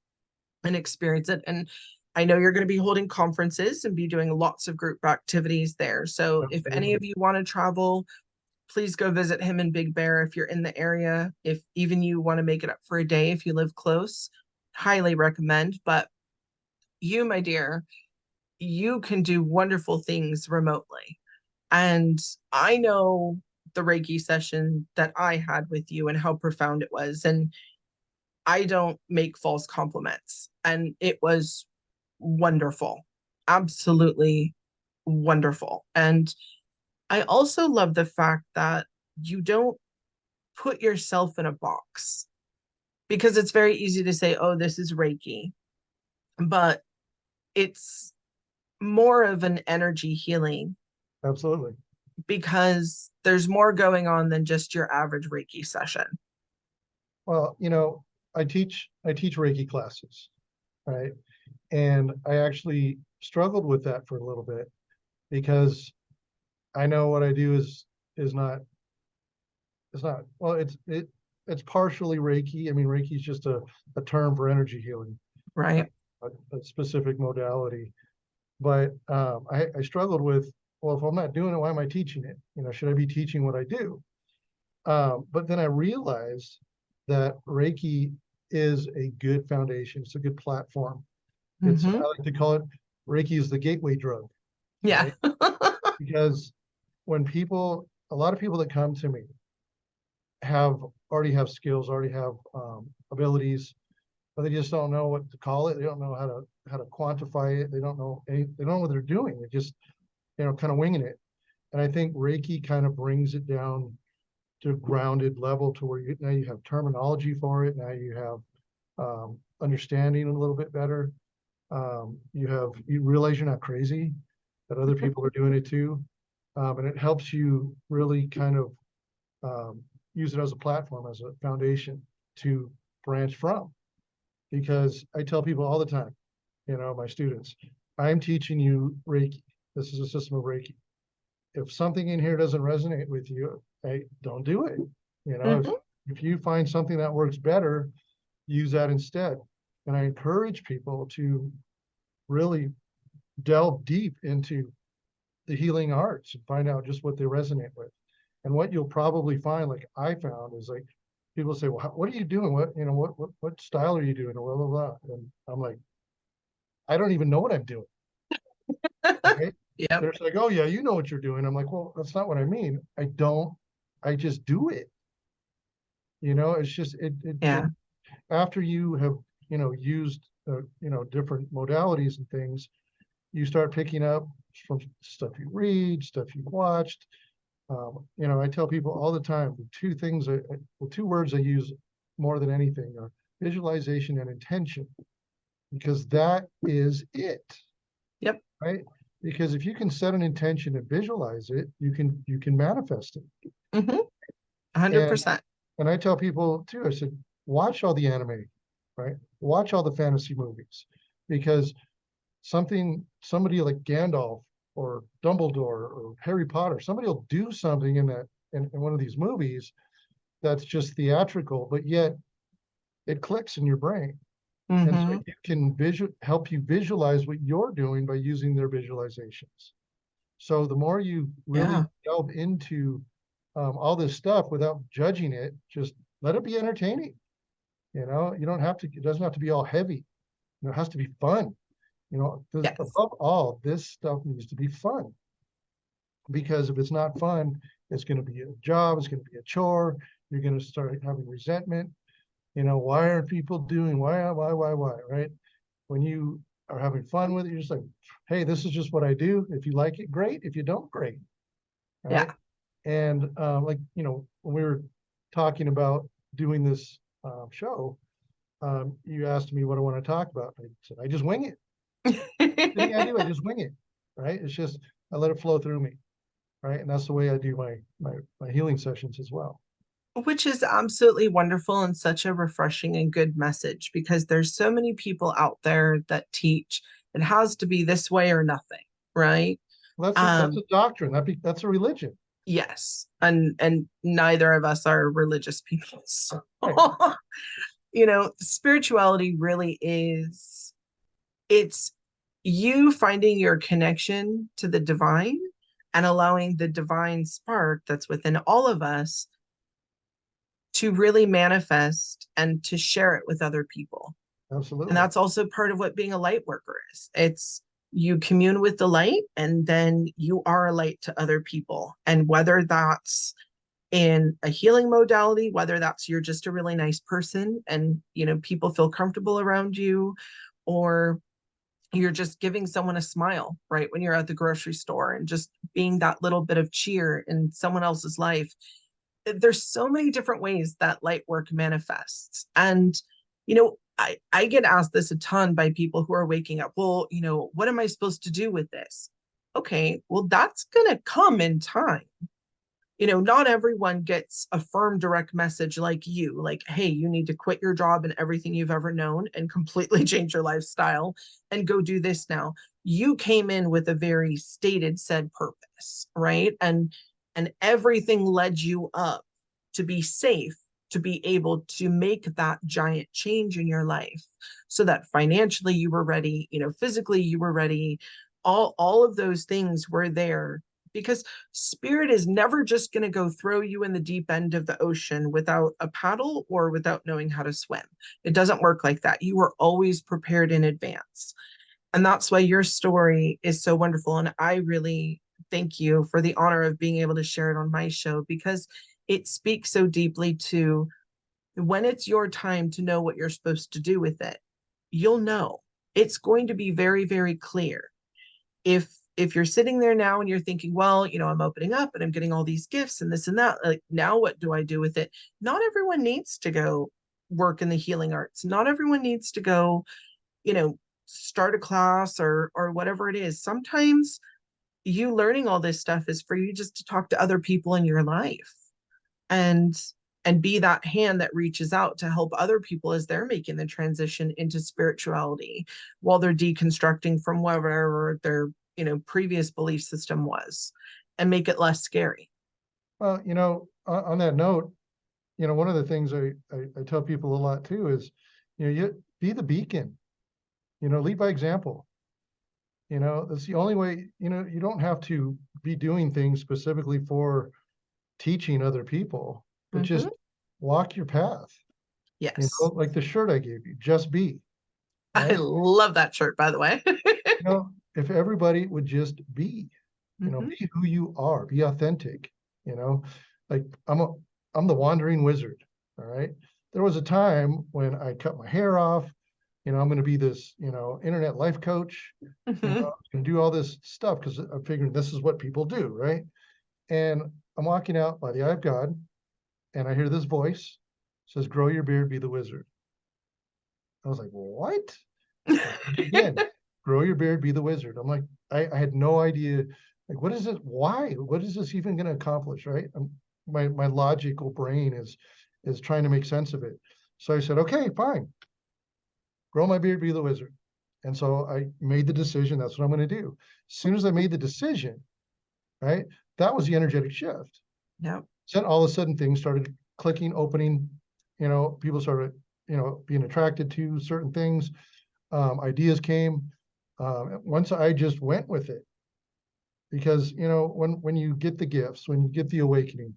A: and experience it. And I know you're going to be holding conferences and be doing lots of group activities there. So if any
B: Absolutely.
A: of you want to travel, please go visit him in Big Bear if you're in the area. If even you want to make it up for a day, if you live close, highly recommend. But you, my dear, you can do wonderful things remotely. And I know the Reiki session that I had with you and how profound it was. And I don't make false compliments. And it was wonderful, absolutely wonderful. And I also love the fact that you don't put yourself in a box because it's very easy to say, oh, this is Reiki, but it's more of an energy healing
B: Absolutely.
A: because there's more going on than just your average Reiki session.
B: Well, I teach Reiki classes, right? And I actually struggled with that for a little bit because I know what I do is not it's not well it's partially Reiki. I mean, Reiki is just a term for energy healing,
A: Right.
B: a specific modality. But I struggled with, well, if I'm not doing it, why am I teaching it? Should I be teaching what I do? But then I realized that Reiki is a good foundation. It's a good platform. I
A: Mm-hmm.
B: like to call it Reiki is the gateway drug,
A: Yeah.
B: right? Because a lot of people that come to me have already have skills, already have abilities, but they just don't know what to call it. They don't know how to quantify it. They don't know they don't know what they're doing. They're just, kind of winging it. And I think Reiki kind of brings it down to a grounded level to where now you have terminology for it. Now you have understanding a little bit better. You realize you're not crazy, that other people are doing it too. And it helps you really kind of use it as a platform, as a foundation to branch from. Because I tell people all the time, my students, I'm teaching you Reiki. This is a system of Reiki. If something in here doesn't resonate with you, hey, don't do it.
A: Mm-hmm.
B: If you find something that works better, use that instead. And I encourage people to really delve deep into the healing arts and find out just what they resonate with. And what you'll probably find, like I found, is like people say, "Well, what are you doing? What style are you doing?" Or blah blah blah. And I'm like, I don't even know what I'm doing. Right?
A: Yep.
B: They're like, "Oh yeah, you know what you're doing." I'm like, "Well, that's not what I mean. I don't. I just do it." It's just
A: Yeah.
B: after you have used different modalities and things, you start picking up from stuff you read, stuff you've watched. I tell people all the time, the two words I use more than anything are visualization and intention, because that is it,
A: Yep.
B: right? Because if you can set an intention and visualize it, you can manifest it.
A: Mm-hmm.
B: And
A: 100%.
B: and I tell people too, I said, watch all the anime, right? Watch all the fantasy movies, because somebody like Gandalf or Dumbledore or Harry Potter, somebody will do something in one of these movies that's just theatrical, but yet it clicks in your brain. And so
A: Mm-hmm.
B: you can help you visualize what you're doing by using their visualizations. So the more you really
A: Yeah.
B: delve into all this stuff without judging it, just let it be entertaining. You don't have to, it doesn't have to be all heavy. It has to be fun.
A: Yes.
B: Above all, this stuff needs to be fun, because if it's not fun, it's going to be a job, it's going to be a chore. You're going to start having resentment. Why aren't people doing, why, right? When you are having fun with it, you're just like, hey, this is just what I do. If you like it, great. If you don't, great. Right.
A: Yeah.
B: And like, when we were talking about doing this show, you asked me what I want to talk about. I said, I just wing it. Anything I do, I just wing it. Right. It's just, I let it flow through me. Right. And that's the way I do my healing sessions as well.
A: Which is absolutely wonderful and such a refreshing and good message, because there's so many people out there that teach it has to be this way or nothing, right?
B: Well, that's
A: Um,
B: a doctrine. That's a religion.
A: yes, and neither of us are religious people. So,
B: Right.
A: spirituality really is, it's you finding your connection to the divine and allowing the divine spark that's within all of us to really manifest and to share it with other people. And
B: Absolutely.
A: that's also part of what being a light worker is. It's you commune with the light and then you are a light to other people. And whether that's in a healing modality, whether that's you're just a really nice person and people feel comfortable around you, or you're just giving someone a smile right when you're at the grocery store and just being that little bit of cheer in someone else's life. There's so many different ways that light work manifests. And, I get asked this a ton by people who are waking up. Well, what am I supposed to do with this? Okay, well, that's going to come in time. Not everyone gets a firm, direct message like you, like, hey, you need to quit your job and everything you've ever known and completely change your lifestyle and go do this now. You came in with a very stated said purpose, right? And everything led you up to be safe, to be able to make that giant change in your life, so that financially you were ready, physically you were ready. All of those things were there, because spirit is never just going to go throw you in the deep end of the ocean without a paddle or without knowing how to swim. It doesn't work like that. You are always prepared in advance. And that's why your story is so wonderful. And I really thank you for the honor of being able to share it on my show, because it speaks so deeply to When it's your time to know what you're supposed to do with it, you'll know. It's going to be very, very clear. If you're sitting there now and you're thinking, well, I'm opening up and I'm getting all these gifts and this and that, like, now what do I do with it? Not everyone needs to go work in the healing arts. Not everyone needs to go, you know, start a class or whatever it is. Sometimes you learning all this stuff is for you just to talk to other people in your life and be that hand that reaches out to help other people as they're making the transition into spirituality while they're deconstructing from whatever their previous belief system was, and make it less scary.
B: Well, on that note, one of the things I tell people a lot too is, you be the beacon, lead by example. That's the only way, you don't have to be doing things specifically for teaching other people, but just
A: Mm-hmm.
B: walk your path,
A: Yes.
B: like the shirt I gave you, just be,
A: I
B: right?
A: love that shirt, by the way.
B: If everybody would just be,
A: Mm-hmm.
B: be who you are, be authentic, you know, like I'm the wandering wizard. All right. There was a time when I cut my hair off, I'm going to be this, internet life coach,
A: Mm-hmm.
B: and do all this stuff because I figured this is what people do. Right. And I'm walking out by the eye of God and I hear this voice says, grow your beard, be the wizard. I was like, what? Again, grow your beard, be the wizard. I'm like, I had no idea. Like, what is it? Why? What is this even going to accomplish? Right? My logical brain is trying to make sense of it. So I said, okay, fine. Grow my beard, be the wizard. And so I made the decision. That's what I'm going to do. As soon as I made the decision, right, that was the energetic shift.
A: Yep.
B: Then all of a sudden things started clicking, opening. People started, being attracted to certain things. Ideas came once I just went with it, because when you get the gifts, when you get the awakening,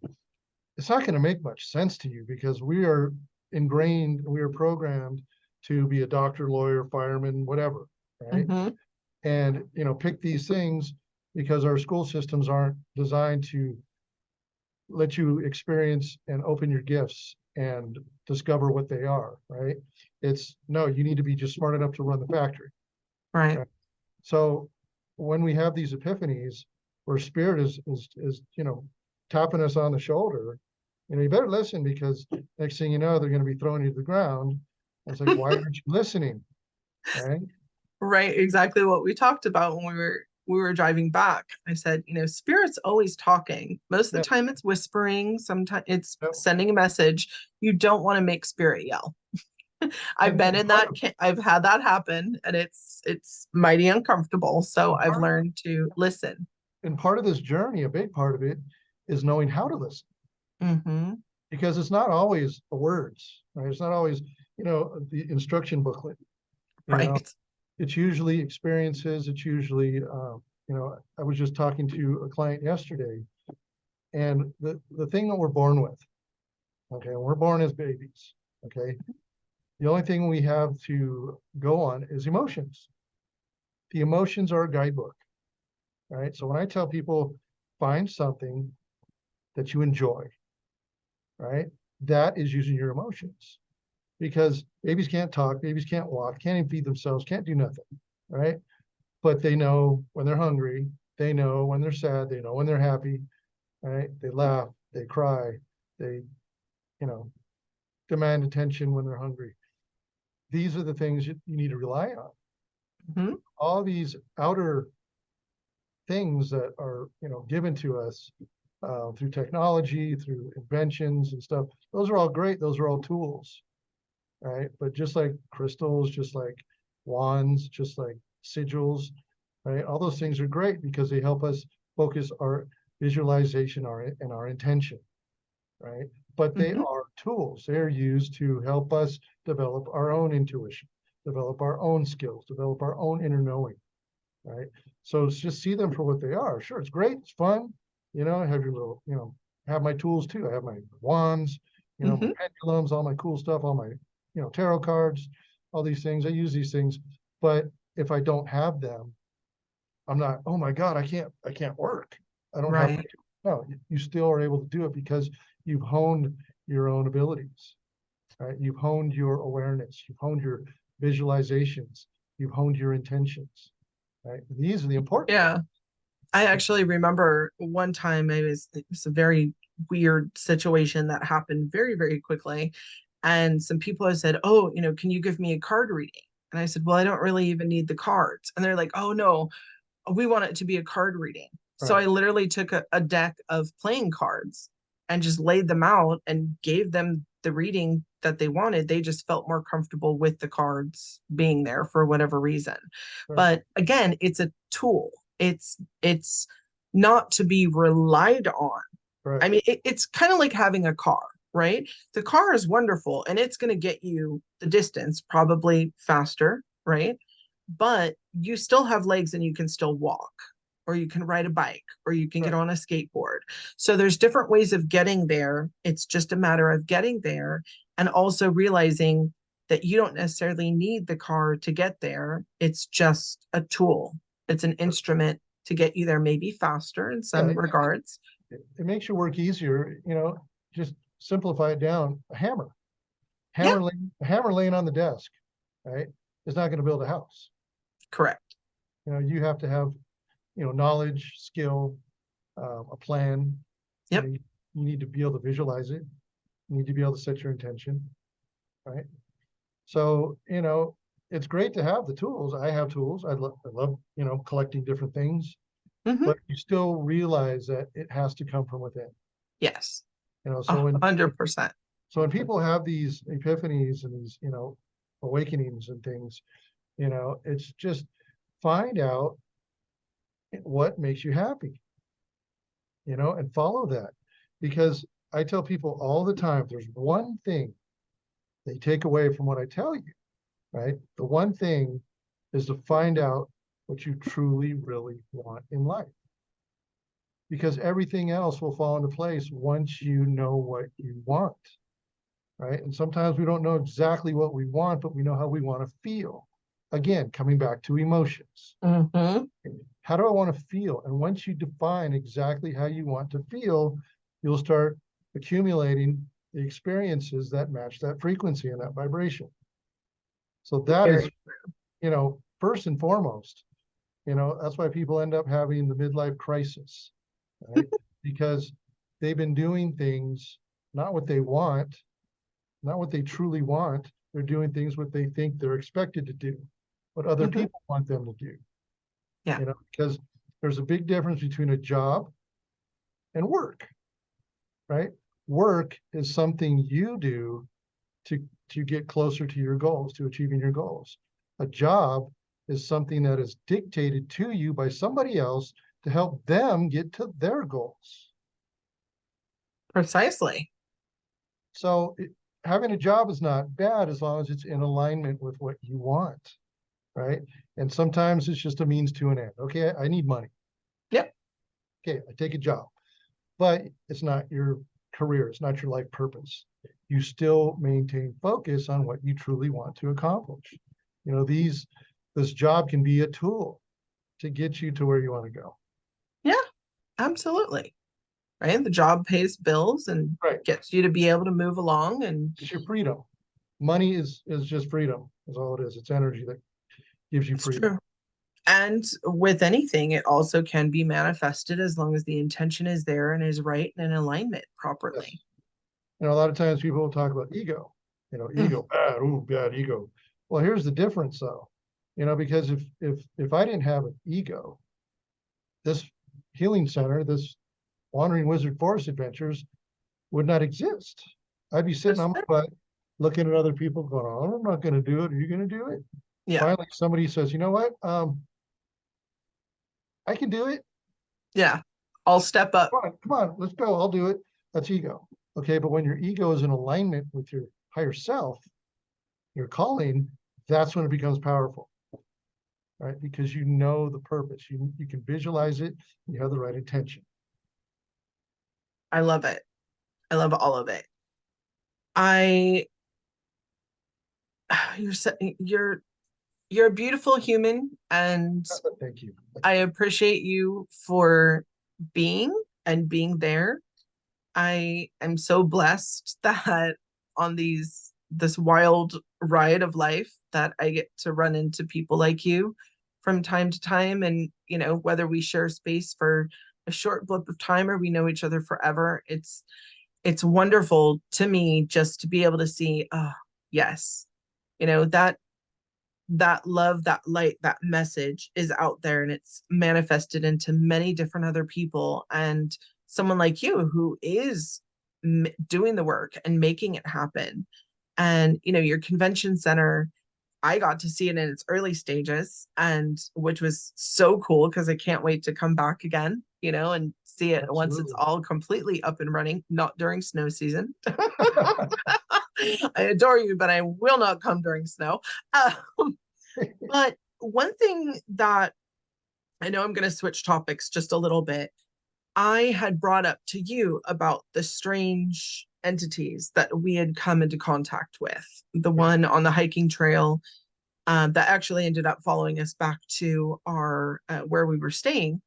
B: it's not going to make much sense to you because we are ingrained, we are programmed to be a doctor, lawyer, fireman, whatever, right?
A: Mm-hmm.
B: And pick these things because our school systems aren't designed to let you experience and open your gifts and discover what they are, right? It's no, you need to be just smart enough to run the factory.
A: Right.
B: Right? So when we have these epiphanies where spirit is tapping us on the shoulder, you better listen because next thing you know, they're going to be throwing you to the ground. And it's like, why aren't you listening? Right?
A: Right, exactly what we talked about when we were driving back. I said, spirit's always talking. Most of the
B: Yeah.
A: time it's whispering, sometimes it's
B: No.
A: sending a message. You don't want to make spirit yell. I've been
B: And
A: in that I've had that happen, and it's mighty uncomfortable, so I've
B: part,
A: learned to listen.
B: and part of this journey, a big part of it, is knowing how to listen,
A: Mm-hmm.
B: because it's not always the words, right? It's not always, the instruction booklet, you know,
A: Right.
B: it's usually experiences. It's usually, I was just talking to a client yesterday, and the thing that we're born with, okay, we're born as babies, okay, the only thing we have to go on is emotions. The emotions are a guidebook, right? So when I tell people, find something that you enjoy, right, that is using your emotions, because babies can't talk, babies can't walk, can't even feed themselves, can't do nothing, right? But they know when they're hungry, they know when they're sad, they know when they're happy, right? They laugh, they cry, they, you know, demand attention when they're hungry. These are the things you need to rely on.
A: Mm-hmm.
B: All these outer things that are, given to us through technology, through inventions and stuff, those are all great. Those are all tools, right? But just like crystals, just like wands, just like sigils, right? All those things are great because they help us focus our visualization and our intention, right? But they
A: Mm-hmm.
B: are tools. They're used to help us develop our own intuition, develop our own skills, develop our own inner knowing, right? So it's just see them for what they are. Sure, it's great, it's fun. I have your little, have my tools too. I have my wands, my
A: Mm-hmm.
B: pendulums, all my cool stuff, all my, tarot cards, all these things. I use these things, but if I don't have them, I'm not, oh my God, I can't work. I don't have my,
A: Right.
B: no, you still are able to do it because you've honed your own abilities, right? You've honed your awareness, you've honed your visualizations, you've honed your intentions, right? These are the important ones.
A: Yeah. I actually remember one time it was a very weird situation that happened very, very quickly. And some people had said, "Oh, can you give me a card reading?" And I said, "Well, I don't really even need the cards." And they're like, "Oh no, we want it to be a card reading." So
B: Right,
A: I literally took a deck of playing cards and just laid them out and gave them the reading that they wanted. They just felt more comfortable with the cards being there for whatever reason.
B: right,
A: But again, it's a tool. It's not to be relied on.
B: right,
A: I mean, it's kind of like having a car, right? The car is wonderful and it's going to get you the distance probably faster, right? But you still have legs and you can still walk, or you can ride a bike, or you can get
B: right.
A: on a skateboard. So there's different ways of getting there. It's just a matter of getting there and also realizing that you don't necessarily need the car to get there. It's just a tool, it's an instrument to get you there, maybe faster in
B: Yeah,
A: some regards.
B: it makes your work easier, just simplify it down. A hammer,
A: Yeah,
B: a hammer laying on the desk, right, is not going to build a house.
A: correct.
B: You have to have, knowledge, skill, a plan.
A: Yep.
B: You need to be able to visualize it. You need to be able to set your intention, right? So, it's great to have the tools. I have tools. I love, collecting different things,
A: Mm-hmm.
B: but you still realize that it has to come from within.
A: Yes.
B: So
A: 100%.
B: when people have these epiphanies and these, awakenings and things, it's just find out what makes you happy, and follow that. Because I tell people all the time, if there's one thing they take away from what I tell you, right? The one thing is to find out what you truly, really want in life. Because everything else will fall into place once you know what you want, right? And sometimes we don't know exactly what we want, but we know how we want to feel. Again, coming back to emotions.
A: Mm-hmm.
B: How do I want to feel? And once you define exactly how you want to feel, you'll start accumulating the experiences that match that frequency and that vibration. So that is,
A: Very.
B: first and foremost, that's why people end up having the midlife crisis, right? Because they've been doing things, not what they want, not what they truly want. They're doing things what they think they're expected to do, what other
A: Mm-hmm.
B: people want them to do,
A: Yeah.
B: because there's a big difference between a job and work, right? Work is something you do to get closer to your goals, to achieving your goals. A job is something that is dictated to you by somebody else to help them get to their goals.
A: Precisely.
B: So having a job is not bad as long as it's in alignment with what you want, right? And sometimes it's just a means to an end. Okay, I need money.
A: Yep.
B: Okay, I take a job, but it's not your career. It's not your life purpose. You still maintain focus on what you truly want to accomplish. This job can be a tool to get you to where you want to go.
A: Yeah, absolutely. Right. The job pays bills and
B: Right.
A: gets you to be able to move along. And
B: It's your freedom. Money is just freedom, is all it is. It's energy that gives you
A: it's
B: freedom.
A: true. And with anything, it also can be manifested as long as the intention is there and is right and in alignment
B: Yes.
A: properly.
B: A lot of times people will talk about ego,
A: Mm,
B: ego, bad, ooh, bad ego. Well, here's the difference though, because if I didn't have an ego, this healing center, this Wandering Wizard Forest Adventures would not exist. I'd be sitting
A: that's
B: on my
A: true.
B: butt looking at other people going, oh, I'm not going to do it. Are you going to do it?
A: Yeah.
B: Finally, somebody says, you know what? I can do it.
A: Yeah. I'll step up.
B: Come on, let's go. I'll do it. That's ego. Okay. But when your ego is in alignment with your higher self, your calling, that's when it becomes powerful, right? Because you know the purpose. You can visualize it. You have the right intention.
A: I love it. I love all of it. I you're you're you're a beautiful human and
B: Thank you.
A: I appreciate you for being and being there. I am so blessed that on these this wild ride of life that I get to run into people like you from time to time. And, whether we share space for a short blip of time or we know each other forever, it's wonderful to me just to be able to see, oh, yes, that love, that light, that message is out there and it's manifested into many different other people. And someone like you who is doing the work and making it happen. And, your convention center, I got to see it in its early stages, and which was so cool because I can't wait to come back again, and see it once it's
B: Absolutely.
A: all completely up and running, not during snow season. I adore you, but I will not come during snow. But one thing that I know, I'm going to switch topics just a little bit. I had brought up to you about the strange entities that we had come into contact with. The
B: Yeah.
A: one on the hiking trail that actually ended up following us back to our where we were staying.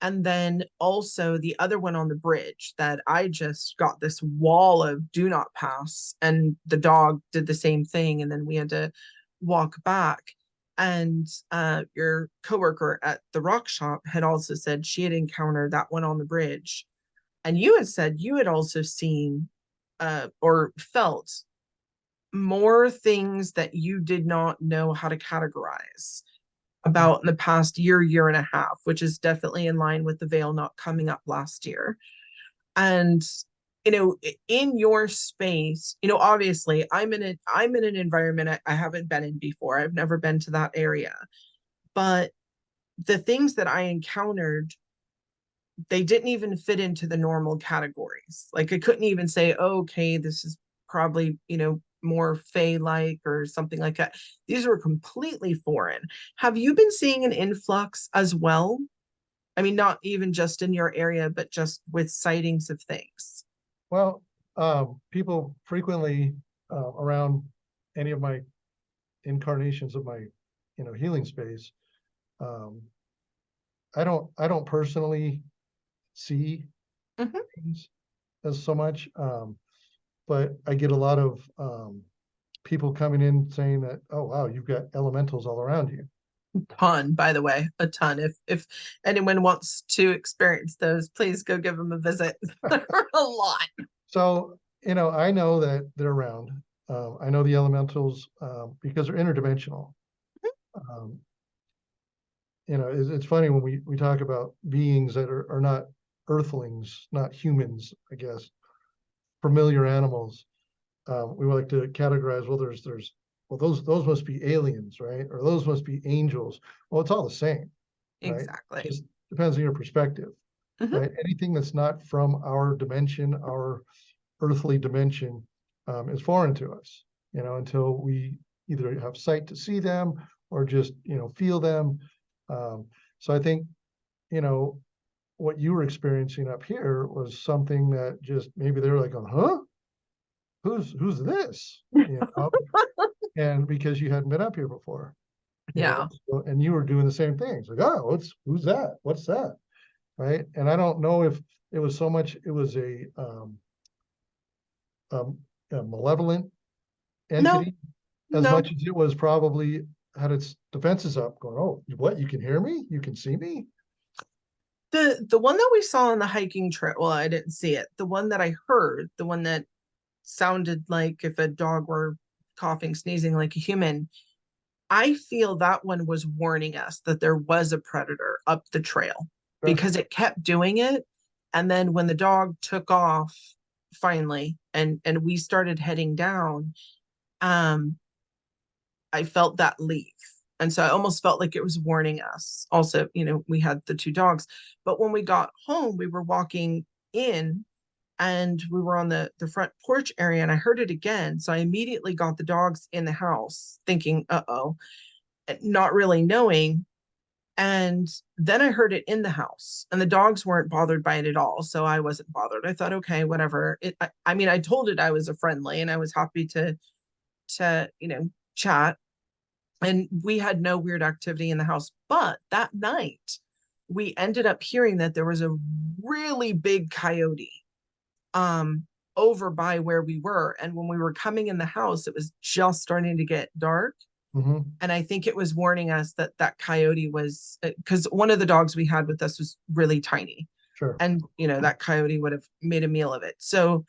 A: And then also the other one on the bridge that I just got this wall of do not pass. And the dog did the same thing. And then we had to walk back. And your coworker at the rock shop had also said she had encountered that one on the bridge. And you had said you had also seen or felt more things that you did not know how to categorize
B: Yeah.
A: about in the past year, year and a half, which is definitely in line with the veil not coming up last year. And in your space, obviously I'm in an environment I haven't been in before. I've never been to that area. But the things that I encountered, they didn't even fit into the normal categories. Like I couldn't even say, oh, okay, this is probably, more fey like or something like that. These were completely foreign. Have you been seeing an influx as well? I mean, not even just in your area, but just with sightings of things.
B: Well, people frequently around any of my incarnations of my, healing space. Um, I don't personally see
A: Mhm.
B: things as so much, but I get a lot of people coming in saying that, oh wow, you've got elementals all around you.
A: Ton, by the way, a ton. If anyone wants to experience those, please go give them a visit. There are a lot.
B: So, I know that they're around. I know the elementals because they're interdimensional. Um, it's funny when we talk about beings that are not earthlings, not humans, I guess, familiar animals. We like to categorize, well, well, those must be aliens, right? Or those must be angels. Well, it's all the same, right?
A: Exactly.
B: Just depends on your perspective,
A: Mhm.
B: right? Anything that's not from our dimension, our earthly dimension, is foreign to us, until we either have sight to see them or just, feel them. Um, so I think, you know, what you were experiencing up here was something that just maybe they were like, huh? Who's this? And because you hadn't been up here before,
A: Yeah.
B: and you were doing the same thing. It's like, oh, who's that? What's that? Right. And I don't know if it was so much, it was um, a malevolent
A: No,
B: entity as
A: no.
B: much as it was probably had its defenses up going, oh, what? You can hear me? You can see me?
A: The one that we saw on the hiking trail, well, I didn't see it. The one that I heard, the one that sounded like if a dog were coughing, sneezing like a human, I feel that one was warning us that there was a predator up the trail
B: Gotcha.
A: because it kept doing it. And then when the dog took off finally and we started heading down, um, I felt that leave. And so I almost felt like it was warning us. Also, we had the two dogs. But when we got home, we were walking in and we were on the front porch area and I heard it again. So I immediately got the dogs in the house thinking, uh-oh, not really knowing. And then I heard it in the house and the dogs weren't bothered by it at all. So I wasn't bothered. I thought, okay, whatever. I mean, I told it I was a friendly and I was happy to, chat. And we had no weird activity in the house. But that night, we ended up hearing that there was a really big coyote. Um, over by where we were. And when we were coming in the house, it was just starting to get dark.
B: Hmm.
A: And I think it was warning us that that coyote was, because one of the dogs we had with us was really tiny.
B: Sure.
A: And, that coyote would have made a meal of it. So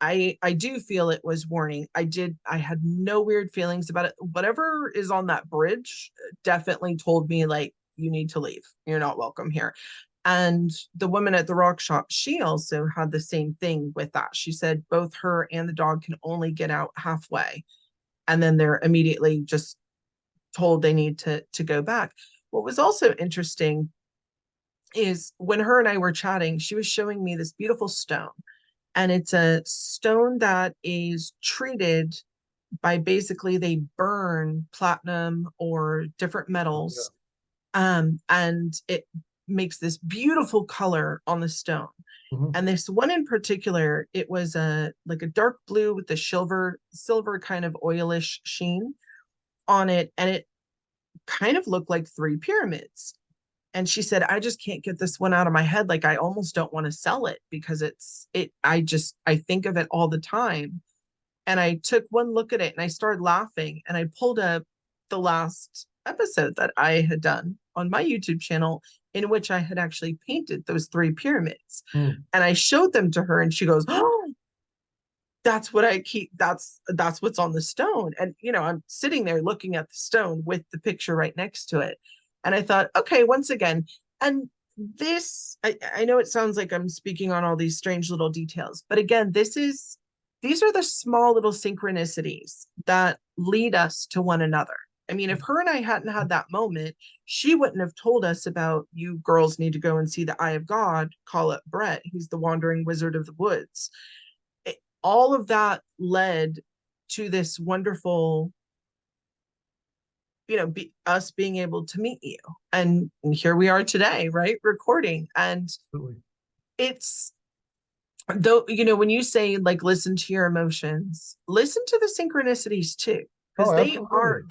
A: I do feel it was warning. I had no weird feelings about it. Whatever is on that bridge definitely told me, like, you need to leave. You're not welcome here. And the woman at the rock shop, she also had the same thing with that. She said both her and the dog can only get out halfway, and then they're immediately just told they need to go back. What was also interesting is when her and I were chatting, she was showing me this beautiful stone. And it's a stone that is treated by, basically, they burn platinum or different
B: Oh, yeah.
A: metals, and it makes this beautiful color on the stone.
B: Hmm.
A: And this one in particular, it was a like a dark blue with the silver kind of oilish sheen on it, and it kind of looked like three pyramids. And she said, I just can't get this one out of my head. Like, I almost don't want to sell it because I think of it all the time. And I took one look at it and I started laughing, and I pulled up the last episode that I had done on my YouTube channel, in which I had actually painted those three pyramids.
B: Mm.
A: And I showed them to her and she goes, oh, that's what I keep. That's what's on the stone. And I'm sitting there looking at the stone with the picture right next to it. And I thought, okay, once again, and I know it sounds like I'm speaking on all these strange little details, but again, these are the small little synchronicities that lead us to one another. I mean, if her and I hadn't had that moment, she wouldn't have told us about, you girls need to go and see the Eye of God, call up Brett. He's the wandering wizard of the woods. All of that led to this wonderful, us being able to meet you. And here we are today, right? Recording. And
B: Absolutely.
A: it's, though, when you say, like, listen to your emotions, listen to the synchronicities too,
B: Oh,
A: because
B: absolutely.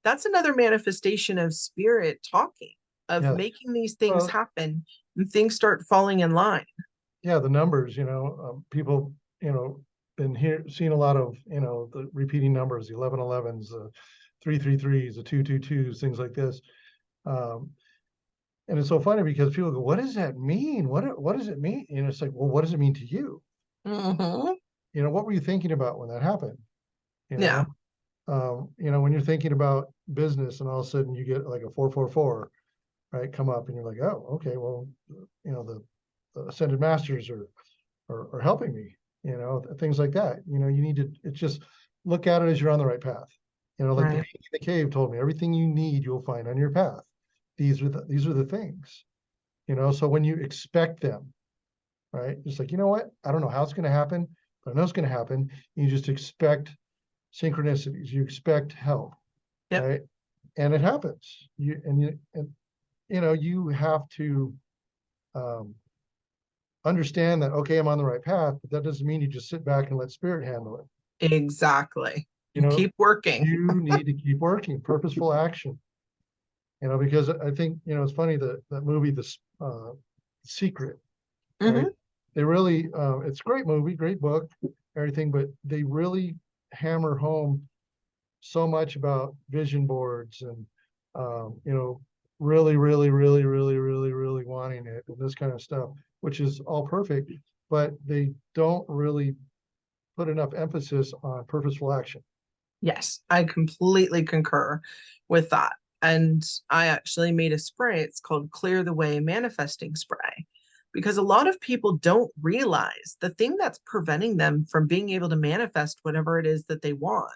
A: that's another manifestation of spirit talking, of
B: Yes.
A: making these things
B: Well,
A: happen, and things start falling in line.
B: yeah, the numbers, people, been here, seen a lot of, the repeating numbers, the 1111s, the 333s, the 222s, things like this. Um, and it's so funny because people go, what does that mean? What does it mean? It's like, well, what does it mean to you?
A: Mm-hmm.
B: What were you thinking about when that happened? You
A: Yeah.
B: know, when you're thinking about business and all of a sudden you get like a 444, right, come up and you're like, oh, okay, well, the ascended masters are helping me, things like that. You need to, it's just look at it as you're on the right path. Like the
A: Right.
B: being in the cave told me, everything you need, you'll find on your path. These are the things, so when you expect them, right, just like, what, I don't know how it's going to happen, but I know it's going to happen. You just expect synchronicities, you expect help,
A: Yep.
B: right? And it happens. You have to um, understand that, okay, I'm on the right path, but that doesn't mean you just sit back and let spirit handle it.
A: Exactly.
B: You
A: And
B: know,
A: keep working.
B: you need to keep working, purposeful action. Because I think, it's funny that movie, this Secret, right?
A: Hmm.
B: They really, it's a great movie, great book, everything, but they really hammer home so much about vision boards and, really, really, really, really, really, really wanting it and this kind of stuff, which is all perfect, but they don't really put enough emphasis on purposeful action.
A: Yes, I completely concur with that. And I actually made a spray. It's called Clear the Way Manifesting Spray, because a lot of people don't realize the thing that's preventing them from being able to manifest whatever it is that they want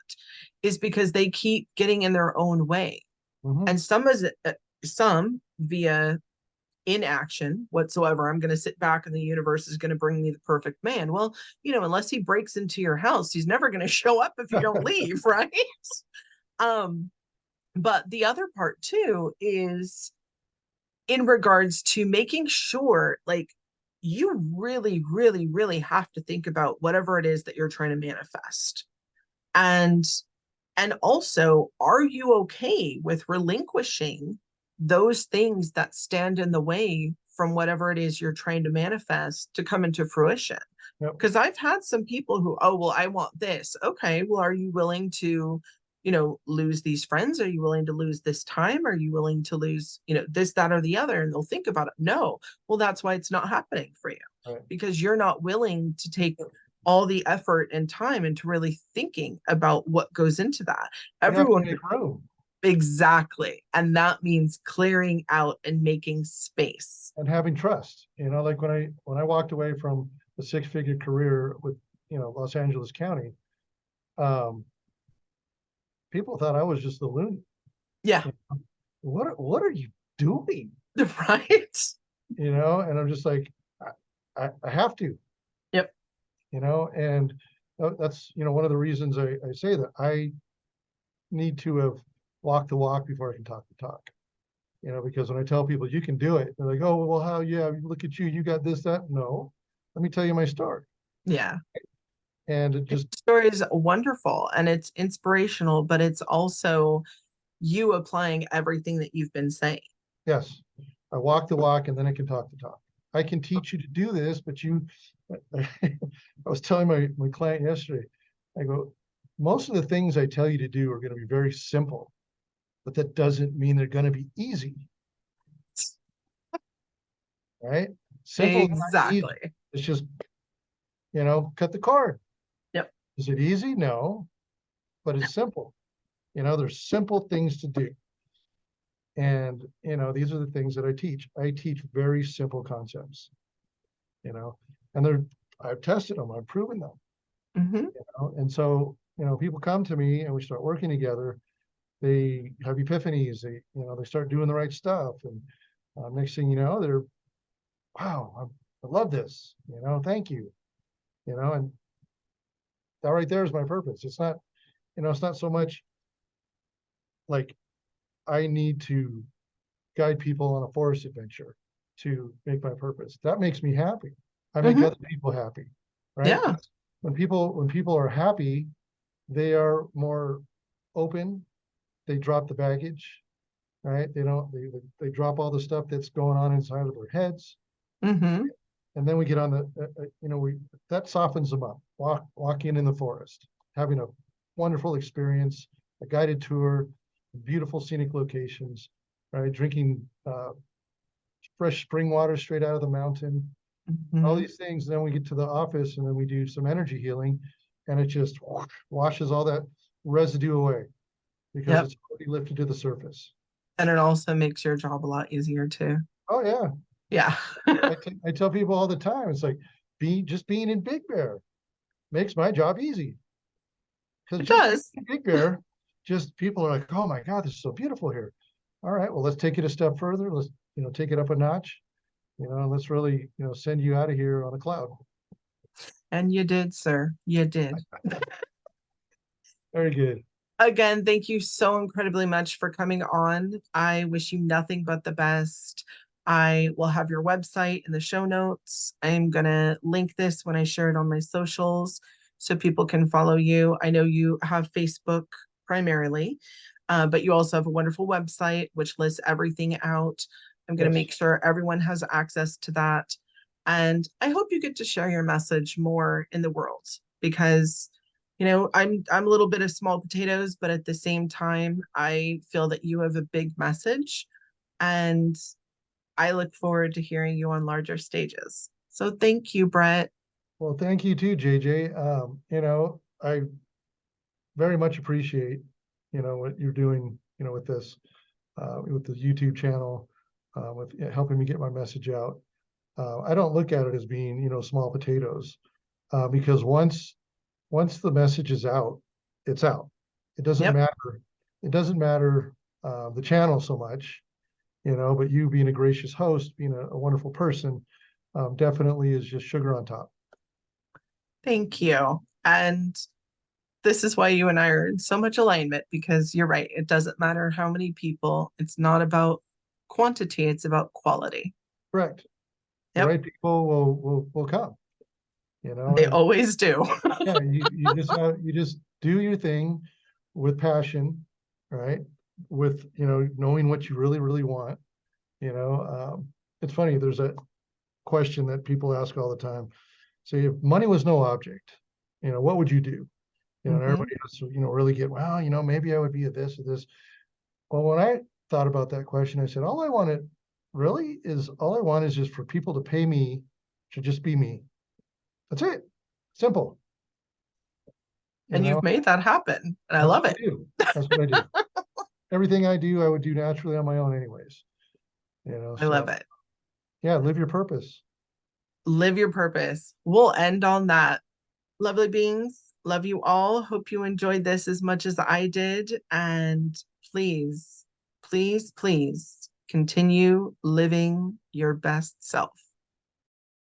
A: is because they keep getting in their own way.
B: Mhm.
A: And some via inaction whatsoever. I'm going to sit back and the universe is going to bring me the perfect man. Well, unless he breaks into your house, he's never going to show up if you don't leave, right? Um, but the other part too is in regards to making sure, like, you really, really, really have to think about whatever it is that you're trying to manifest. And also, are you okay with relinquishing those things that stand in the way from whatever it is you're trying to manifest to come into fruition?
B: Yep.
A: Because I've had some people who, oh, well, I want this. Okay, well, are you willing to, lose these friends? Are you willing to lose this time? Are you willing to lose, this, that, or the other? And they'll think about it. No. Well, that's why it's not happening for you,
B: Right.
A: because you're not willing to take all the effort and time into really thinking about what goes into that.
B: You have to
A: Everyone,
B: make room
A: exactly. And that means clearing out and making space.
B: and having trust. Like when I walked away from a six-figure career with, Los Angeles County, um, people thought I was just the loony.
A: Yeah.
B: What are you doing?
A: Right.
B: And I'm just like, I have to,
A: Yep.
B: and that's, one of the reasons I say that I need to have walked the walk before I can talk the talk. Because when I tell people you can do it, they're like, oh, well, how, yeah, look at you, you got this, that. No, let me tell you my story.
A: Yeah.
B: And it
A: Your
B: just,
A: story is wonderful and it's inspirational, but it's also you applying everything that you've been saying.
B: yes, I walk the walk and then I can talk the talk. I can teach you to do this, but I was telling my client yesterday, I go, most of the things I tell you to do are going to be very simple, but that doesn't mean they're going to be easy, right? Simple is not easy.
A: Exactly.
B: It's just, cut the cord.
A: Yep.
B: Is it easy? No, but it's simple. There's simple things to do. And, these are the things that I teach. I teach very simple concepts, you know, and I've tested them, I've proven them,
A: Hmm.
B: and so, people come to me and we start working together. They have epiphanies. They start doing the right stuff. And next thing you know, they're, wow, I love this, thank you, and that right there is my purpose. It's not so much like I need to guide people on a forest adventure to make my purpose. That makes me happy. I make
A: Hmm.
B: other people happy, right?
A: Yeah.
B: When people are happy, they are more open. They drop the baggage, right? They drop all the stuff that's going on inside of their heads,
A: Hmm.
B: and then we get on we that softens them up. Walking in the forest, having a wonderful experience, a guided tour, beautiful scenic locations, right? Drinking fresh spring water straight out of the mountain, all
A: Hmm.
B: these things. Then we get to the office and then we do some energy healing, and it just washes all that residue away because
A: Yep.
B: it's already lifted to the surface.
A: And it also makes your job a lot easier too.
B: Oh yeah.
A: Yeah.
B: I tell people all the time, it's like just being in Big Bear makes my job easy. Because
A: It
B: just being
A: does.
B: in Big Bear, just people are like, oh my God, this is so beautiful here. All right, well, let's take it a step further. Let's, take it up a notch, and let's really, send you out of here on a cloud.
A: And you did, sir. You did.
B: Very good.
A: Again, thank you so incredibly much for coming on. I wish you nothing but the best. I will have your website in the show notes. I'm going to link this when I share it on my socials so people can follow you. I know you have Facebook primarily, but you also have a wonderful website which lists everything out. I'm going to
B: Yes.
A: make sure everyone has access to that. And I hope you get to share your message more in the world because I'm a little bit of small potatoes, but at the same time, I feel that you have a big message and I look forward to hearing you on larger stages. So thank you, Brett.
B: Well, thank you too, JJ. I very much appreciate, what you're doing, with this, with the YouTube channel, with helping me get my message out. I don't look at it as being, small potatoes, because once the message is out, it's out. It doesn't
A: Yep.
B: matter. It doesn't matter the channel so much, but you being a gracious host, being a wonderful person, definitely is just sugar on top.
A: Thank you. And this is why you and I are in so much alignment because you're right. It doesn't matter how many people, it's not about quantity, it's about quality.
B: Correct. The
A: Yep.
B: right people will come,
A: They
B: and
A: always do.
B: yeah, you just do your thing with passion, right? With, knowing what you really, really want, you know. It's funny, there's a question that people ask all the time. say if money was no object, what would you do? And
A: Hmm.
B: everybody has to, really get, well, maybe I would be a this or this. Well, when I thought about that question, I said, all I want is just for people to pay me to just be me. That's it. Simple. You
A: And
B: know,
A: you've made that happen. And I
B: that's
A: love
B: what I
A: it.
B: do. That's what I do. Everything I do, I would do naturally on my own anyways.
A: I love
B: So
A: it.
B: yeah, live your purpose.
A: Live your purpose. We'll end on that. Lovely beings. Love you all. Hope you enjoyed this as much as I did. And please, please, please continue living your best self.